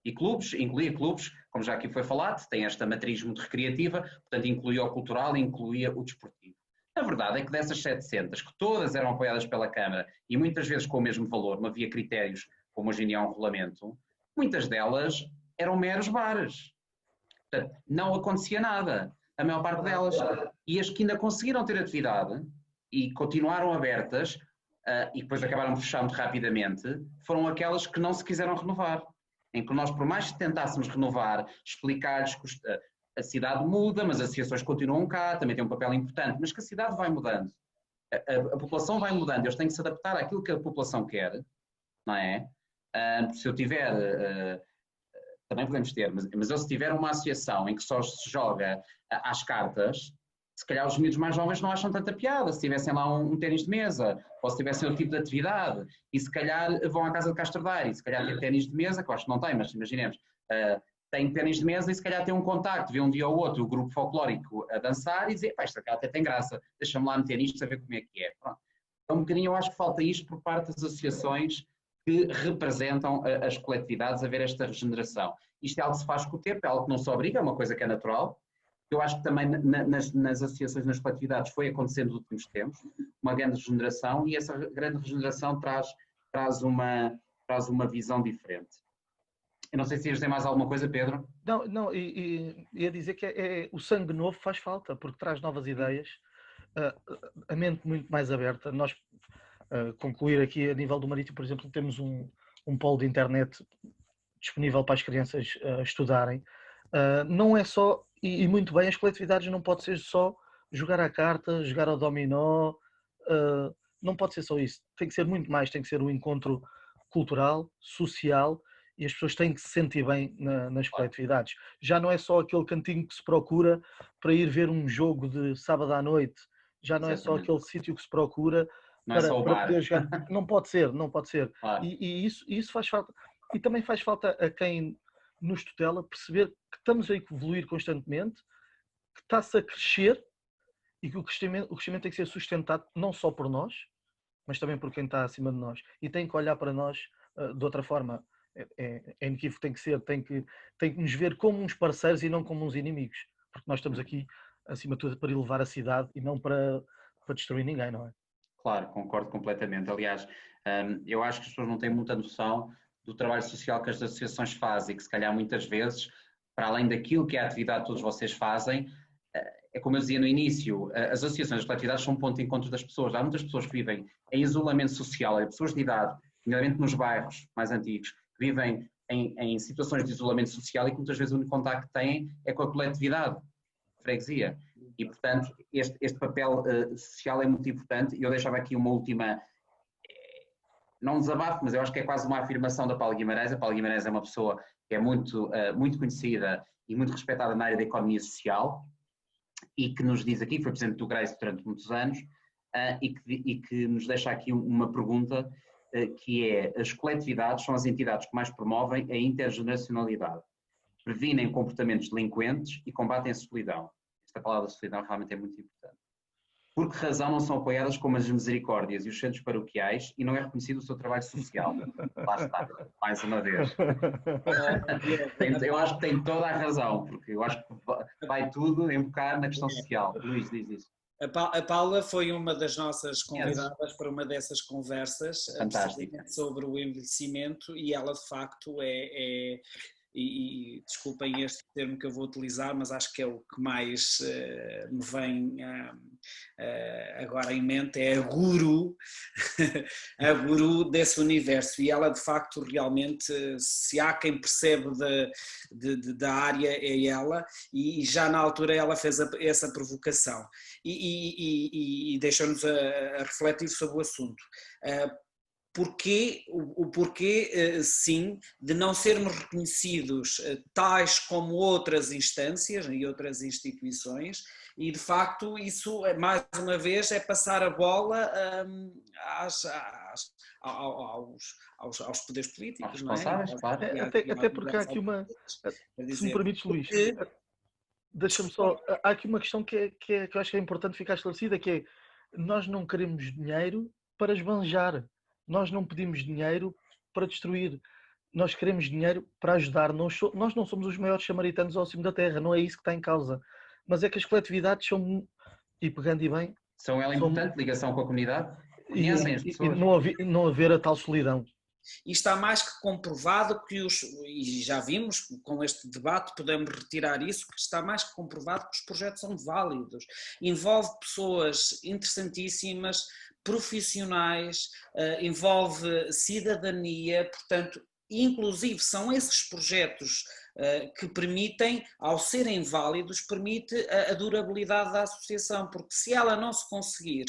E clubes, incluía clubes, como já aqui foi falado, tem esta matriz muito recreativa, portanto incluía o cultural e incluía o desportivo. A verdade é que dessas 700, que todas eram apoiadas pela Câmara e muitas vezes com o mesmo valor, não havia critérios como hoje em dia há um regulamento, muitas delas eram meros bares. Portanto, não acontecia nada, a maior parte delas. E as que ainda conseguiram ter atividade, e continuaram abertas, e depois acabaram de fechar muito rapidamente, foram aquelas que não se quiseram renovar. Em que nós, por mais que tentássemos renovar, explicar-lhes que a cidade muda, mas as associações continuam cá, também têm um papel importante, mas que a cidade vai mudando. A população vai mudando, eles têm que se adaptar àquilo que a população quer, não é? Se eu tiver, também podemos ter, mas eu se tiver uma associação em que só se joga às cartas, se calhar os miúdos mais jovens não acham tanta piada, se tivessem lá um ténis de mesa, ou se tivessem outro tipo de atividade, e se calhar vão à casa de Castro Daire, e se calhar tem ténis de mesa, que eu acho que não tem, mas imaginemos, tem ténis de mesa e se calhar tem um contacto, vê um dia ou outro o grupo folclórico a dançar e dizer, pá, isto até tem graça, deixa-me lá meter isto, saber como é que é. Pronto. Então, um bocadinho eu acho que falta isto por parte das associações que representam as coletividades a ver esta regeneração. Isto é algo que se faz com o tempo, é algo que não se obriga, é uma coisa que é natural. Eu acho que também nas associações, nas coletividades, foi acontecendo nos últimos tempos, uma grande regeneração, e essa grande regeneração traz uma visão diferente. Eu não sei se ias dizer mais alguma coisa, Pedro. Não, ia dizer que o sangue novo faz falta, porque traz novas ideias, a mente muito mais aberta. Nós, concluir aqui a nível do Marítimo, por exemplo, temos um polo de internet disponível para as crianças estudarem. Não é só, e muito bem, as coletividades não pode ser só jogar à carta, jogar ao dominó, não pode ser só isso. Tem que ser muito mais, tem que ser um encontro cultural, social, e as pessoas têm que se sentir bem nas coletividades. Já não é só aquele cantinho que se procura para ir ver um jogo de sábado à noite, já não é só aquele sítio que se procura para poder jogar. Não pode ser. Claro. E isso faz falta. E também faz falta a quem nos tutela perceber que estamos a evoluir constantemente, que está-se a crescer e que o crescimento tem que ser sustentado não só por nós, mas também por quem está acima de nós. E tem que olhar para nós de outra forma. É inequívoco, tem que nos ver como uns parceiros e não como uns inimigos. Porque nós estamos aqui, acima de tudo, para elevar a cidade e não para destruir ninguém, não é? Claro, concordo completamente. Aliás, eu acho que as pessoas não têm muita noção do trabalho social que as associações fazem, que se calhar muitas vezes, para além daquilo que é a atividade que todos vocês fazem, é como eu dizia no início, as associações, as coletividades são um ponto de encontro das pessoas. Há muitas pessoas que vivem em isolamento social, pessoas de idade, nomeadamente nos bairros mais antigos, que vivem em situações de isolamento social e que muitas vezes o único contacto que têm é com a coletividade, a freguesia. E, portanto, este papel social é muito importante. E eu deixava aqui uma última, não um desabafo, mas eu acho que é quase uma afirmação da Paula Guimarães. A Paula Guimarães é uma pessoa que é muito conhecida e muito respeitada na área da economia social e que nos diz aqui, foi presidente do Grace durante muitos anos, e que nos deixa aqui uma pergunta, que é: as coletividades são as entidades que mais promovem a intergeneracionalidade, previnem comportamentos delinquentes e combatem a solidão. Esta palavra solidão realmente é muito importante. Por que razão não são apoiadas como as misericórdias e os centros paroquiais e não é reconhecido o seu trabalho social? Lá está, mais uma vez. Eu acho que tem toda a razão, porque eu acho que vai tudo embocar na questão social. Luís, diz isso. A Paula foi uma das nossas convidadas para uma dessas conversas sobre o envelhecimento, e ela de facto e desculpem este termo que eu vou utilizar, mas acho que é o que mais me vem agora em mente, é a guru, a guru desse universo, e ela de facto realmente, se há quem percebe da área, é ela, e já na altura ela fez essa provocação e deixou-nos a refletir sobre o assunto. O porquê, sim, de não sermos reconhecidos tais como outras instâncias e outras instituições, e de facto isso, mais uma vez, é passar a bola aos poderes políticos, não é? Até porque há aqui uma, se me permites, Luís, deixa-me só, há aqui uma questão que eu acho que é importante ficar esclarecida, que é: nós não queremos dinheiro para esbanjar. Nós não pedimos dinheiro para destruir, nós queremos dinheiro para ajudar. Nós não somos os maiores samaritanos ao cimo da terra, não é isso que está em causa. Mas é que as coletividades são, e pegando e bem... São ela importante, ligação com a comunidade, conhecem as pessoas. E não haver a tal solidão. E está mais que comprovado e já vimos com este debate, podemos retirar isso, que está mais que comprovado que os projetos são válidos. Envolve pessoas interessantíssimas, profissionais, envolve cidadania, portanto, inclusive são esses projetos que permitem, ao serem válidos, permite a durabilidade da associação, porque se ela não se conseguir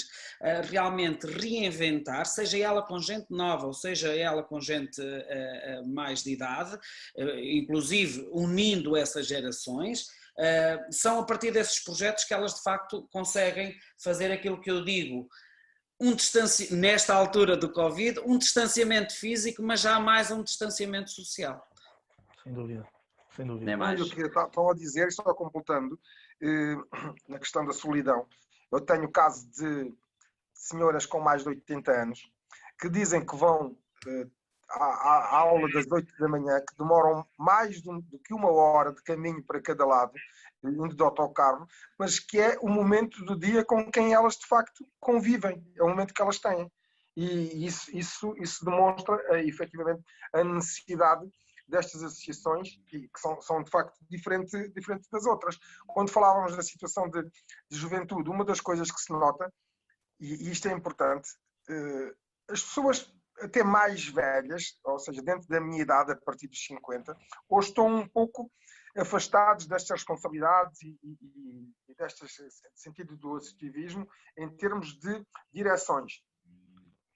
realmente reinventar, seja ela com gente nova ou seja ela com gente mais de idade, inclusive unindo essas gerações, são a partir desses projetos que elas de facto conseguem fazer aquilo que eu digo, nesta altura do Covid, um distanciamento físico, mas já mais um distanciamento social. Sem dúvida. Sem dúvida. Nem mais. Eu queria só dizer, só completando, na questão da solidão, eu tenho o caso de senhoras com mais de 80 anos que dizem que vão à aula das 8 da manhã, que demoram mais do que 1 hora de caminho para cada lado, indo de autocarro, mas que é o momento do dia com quem elas de facto convivem, é o momento que elas têm. E isso demonstra efetivamente a necessidade destas associações, que são de facto diferentes das outras. Quando falávamos da situação de juventude, uma das coisas que se nota, e isto é importante, as pessoas até mais velhas, ou seja, dentro da minha idade, a partir dos 50, hoje estão um pouco afastados destas responsabilidades e deste sentido do associativismo em termos de direções.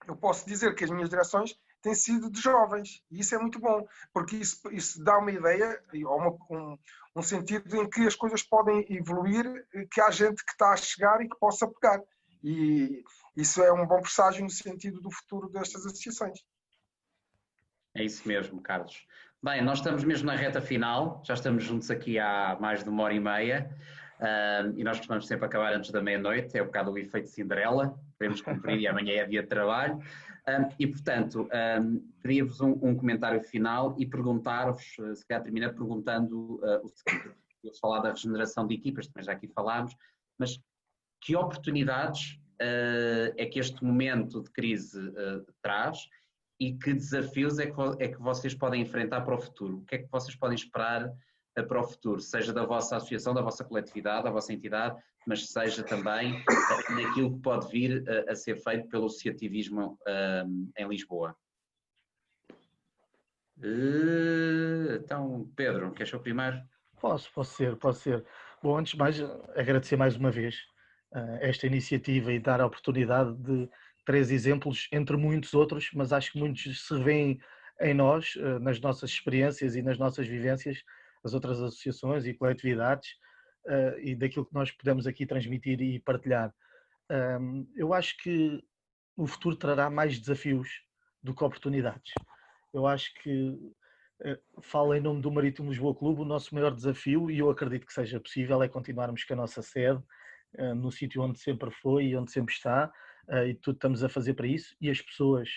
Eu posso dizer que as minhas direções têm sido de jovens, e isso é muito bom, porque isso dá uma ideia, ou um sentido em que as coisas podem evoluir, que há gente que está a chegar e que possa pegar. E isso é um bom presságio no sentido do futuro destas associações. É isso mesmo, Carlos. Bem, nós estamos mesmo na reta final, já estamos juntos aqui há mais de 1h30, e nós costumamos sempre acabar antes da meia-noite, é um bocado o efeito Cinderela, queremos cumprir e amanhã é dia de trabalho. E, portanto, pedia-vos um comentário final e perguntar-vos, se calhar termina perguntando o seguinte: eu falar da regeneração de equipas, também já aqui falámos, mas que oportunidades é que este momento de crise traz e que desafios é que vocês podem enfrentar para o futuro? O que é que vocês podem esperar para o futuro, seja da vossa associação, da vossa coletividade, da vossa entidade, mas seja também naquilo que pode vir a ser feito pelo associativismo em Lisboa? Então, Pedro, queres ser o primeiro? Posso ser. Bom, antes de mais, agradecer mais uma vez esta iniciativa e dar a oportunidade de 3 exemplos, entre muitos outros, mas acho que muitos se revêem em nós, nas nossas experiências e nas nossas vivências, as outras associações e coletividades, e daquilo que nós podemos aqui transmitir e partilhar. Eu acho que o futuro trará mais desafios do que oportunidades. Eu acho que, falo em nome do Marítimo Lisboa Clube, o nosso maior desafio, e eu acredito que seja possível, é continuarmos com a nossa sede, no sítio onde sempre foi e onde sempre está, e tudo estamos a fazer para isso, e as pessoas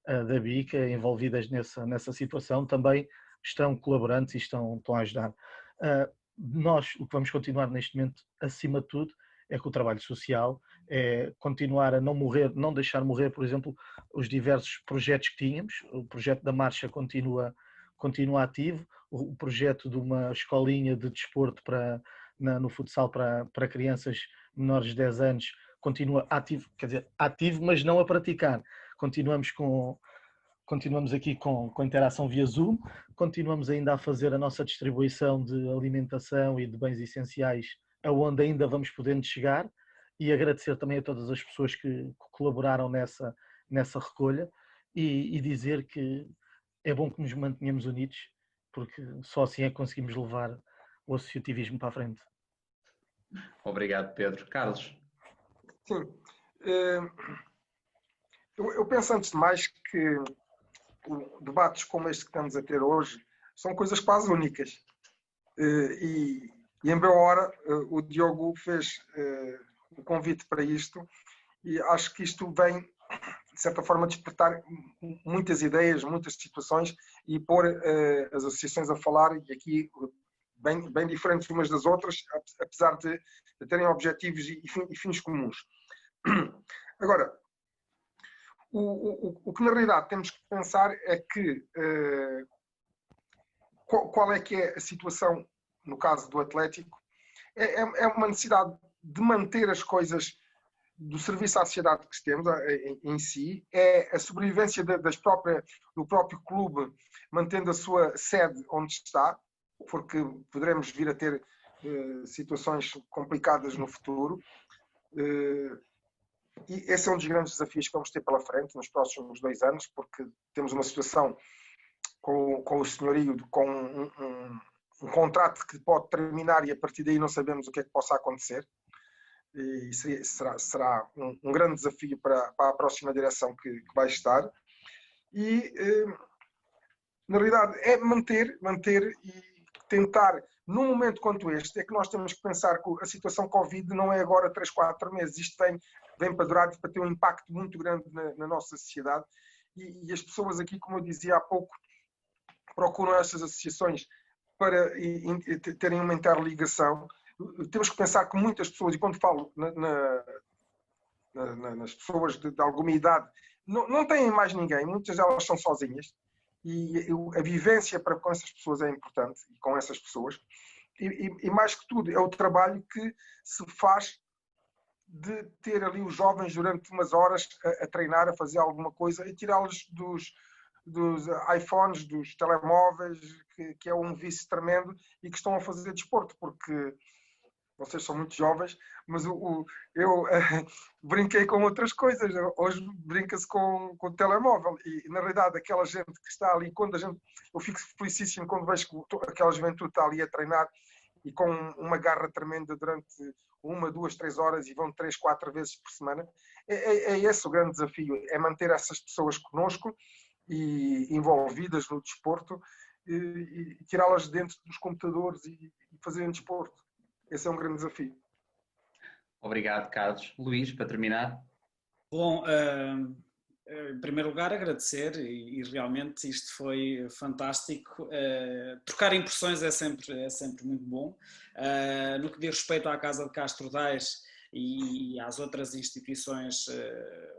da BICA envolvidas nessa situação também estão colaborantes e estão a ajudar. Nós, o que vamos continuar neste momento, acima de tudo, é com o trabalho social, é continuar a não morrer, não deixar morrer, por exemplo, os diversos projetos que tínhamos. O projeto da marcha continua ativo, o projeto de uma escolinha de desporto no futsal para crianças menores de 10 anos continua ativo, quer dizer, ativo, mas não a praticar. Continuamos aqui com interação via Zoom, continuamos ainda a fazer a nossa distribuição de alimentação e de bens essenciais, aonde ainda vamos podendo chegar, e agradecer também a todas as pessoas que colaboraram nessa recolha, e dizer que é bom que nos mantenhamos unidos, porque só assim é que conseguimos levar o associativismo para a frente. Obrigado, Pedro. Carlos? Sim. Eu penso, antes de mais, que debates como este que estamos a ter hoje são coisas quase únicas. E em boa hora o Diogo fez o convite para isto, e acho que isto vem, de certa forma, despertar muitas ideias, muitas situações, e pôr as associações a falar, e aqui bem diferentes umas das outras, apesar de terem objetivos e fins comuns. Agora, O que na realidade temos que pensar é que qual é que é a situação no caso do Atlético. É uma necessidade de manter as coisas do serviço à sociedade que temos em si, é a sobrevivência do próprio clube, mantendo a sua sede onde está, porque poderemos vir a ter situações complicadas no futuro. E esse é um dos grandes desafios que vamos ter pela frente nos próximos 2 anos, porque temos uma situação com o senhorio, com um contrato que pode terminar e a partir daí não sabemos o que é que possa acontecer. E será um grande desafio para a próxima direção que vai estar. E, na realidade, é manter e tentar, num momento quanto este, é que nós temos que pensar que a situação Covid não é agora 3, 4 meses. Isto vem para durar, para ter um impacto muito grande na nossa sociedade. E as pessoas aqui, como eu dizia há pouco, procuram estas associações para terem uma interligação. Temos que pensar que muitas pessoas, e quando falo nas pessoas de alguma idade, não têm mais ninguém, muitas delas são sozinhas, e a vivência com essas pessoas é importante, e com essas pessoas, e mais que tudo, é o trabalho que se faz de ter ali os jovens durante umas horas a treinar, a fazer alguma coisa, e tirá-los dos iPhones, dos telemóveis, que é um vício tremendo, e que estão a fazer desporto, porque vocês são muito jovens, mas eu brinquei com outras coisas. Hoje brinca-se com o telemóvel e, na realidade, aquela gente que está ali, eu fico felicíssimo quando vejo que aquela juventude está ali a treinar e com uma garra tremenda durante 1, 2, 3 horas e vão 3, 4 vezes por semana. É esse o grande desafio, é manter essas pessoas connosco e envolvidas no desporto e tirá-las dentro dos computadores e fazerem desporto. Esse é um grande desafio. Obrigado, Carlos. Luís, para terminar. Bom, em primeiro lugar agradecer e realmente isto foi fantástico. Trocar impressões é sempre muito bom. No que diz respeito à Casa de Castro Daire e às outras instituições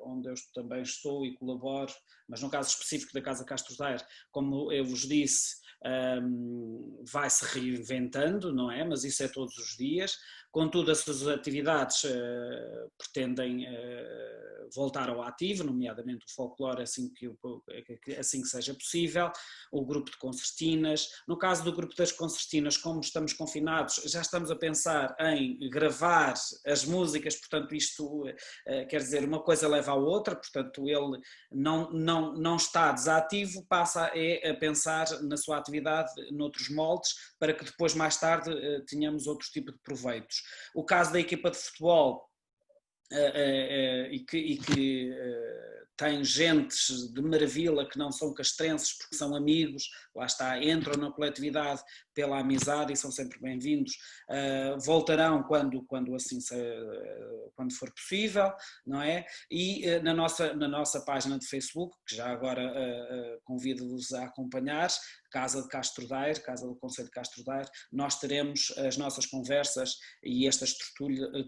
onde eu também estou e colaboro, mas no caso específico da Casa de Castro Daire, como eu vos disse, vai-se reinventando, não é? Mas isso é todos os dias. Contudo, as suas atividades pretendem voltar ao ativo, nomeadamente o folclore, assim que seja possível, o grupo de concertinas. No caso do grupo das concertinas, como estamos confinados, já estamos a pensar em gravar as músicas, portanto isto quer dizer, uma coisa leva à outra, portanto ele não está desativo, passa a pensar na sua atividade noutros moldes, para que depois mais tarde tenhamos outro tipo de proveitos. O caso da equipa de futebol e que tem gentes de maravilha que não são castrenses porque são amigos, lá está, entram na coletividade pela amizade e são sempre bem-vindos, voltarão quando for possível, não é? E na nossa página de Facebook, que já agora convido-vos a acompanhar, Casa de Castro Daire, Casa do Concelho de Castro Daire, nós teremos as nossas conversas e estas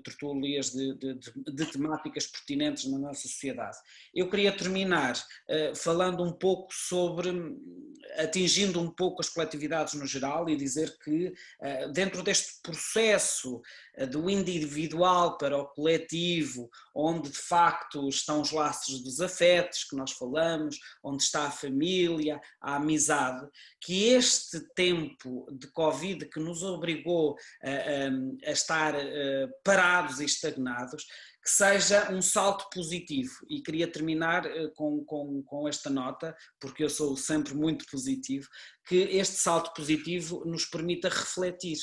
tertúlias de temáticas pertinentes na nossa sociedade. Eu queria terminar falando um pouco atingindo um pouco as coletividades no geral e dizer que dentro deste processo do individual para o coletivo, onde de facto estão os laços dos afetos que nós falamos, onde está a família, a amizade, que este tempo de Covid que nos obrigou a estar parados e estagnados, que seja um salto positivo. E queria terminar com esta nota, porque eu sou sempre muito positivo, que este salto positivo nos permita refletir.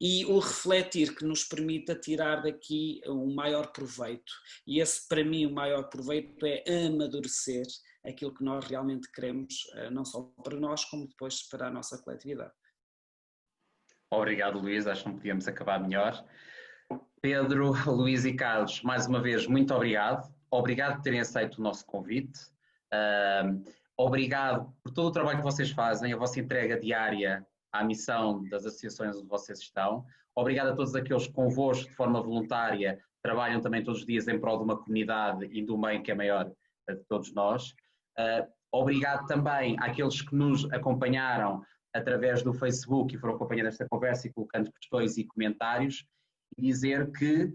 E o refletir que nos permita tirar daqui um maior proveito. E esse, para mim, o maior proveito é amadurecer aquilo que nós realmente queremos, não só para nós, como depois para a nossa coletividade. Obrigado, Luís. Acho que não podíamos acabar melhor. Pedro, Luís e Carlos, mais uma vez, muito obrigado. Obrigado por terem aceito o nosso convite. Obrigado por todo o trabalho que vocês fazem, a vossa entrega diária à missão das associações onde vocês estão. Obrigado a todos aqueles que convosco, de forma voluntária, trabalham também todos os dias em prol de uma comunidade e de um bem que é maior de todos nós. Obrigado também àqueles que nos acompanharam através do Facebook e foram acompanhando esta conversa e colocando questões e comentários, e dizer que,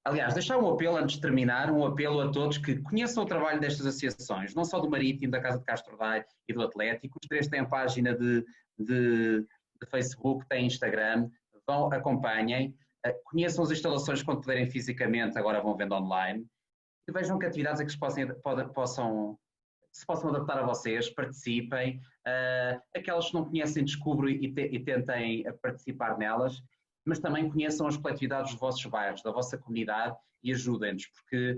aliás, deixar um apelo antes de terminar, um apelo a todos que conheçam o trabalho destas associações, não só do Marítimo, da Casa de Castro Daire e do Atlético. Os três têm página de Facebook, têm Instagram, vão, acompanhem, conheçam as instalações quando puderem fisicamente, agora vão vendo online, e vejam que atividades é que se possam adaptar a vocês, participem, aquelas que não conhecem, descubram e tentem participar nelas, mas também conheçam as coletividades dos vossos bairros, da vossa comunidade, e ajudem-nos, porque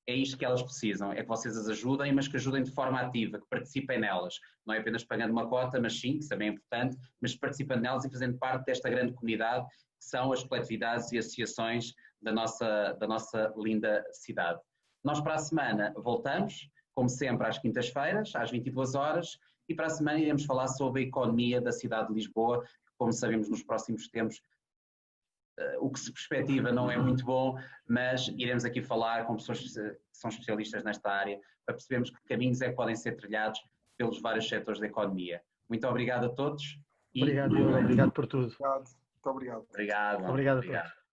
é isto que elas precisam, é que vocês as ajudem, mas que ajudem de forma ativa, que participem nelas, não é apenas pagando uma cota, mas sim, que também é importante, mas participando nelas e fazendo parte desta grande comunidade, que são as coletividades e associações da nossa linda cidade. Nós para a semana voltamos, como sempre, às quintas-feiras, às 22 horas, e para a semana iremos falar sobre a economia da cidade de Lisboa, que, como sabemos, nos próximos tempos, o que se perspectiva não é muito bom, mas iremos aqui falar com pessoas que são especialistas nesta área, para percebermos que caminhos é que podem ser trilhados pelos vários setores da economia. Muito obrigado a todos. Obrigado por tudo. Obrigado. Muito obrigado. Obrigado. Obrigado a todos.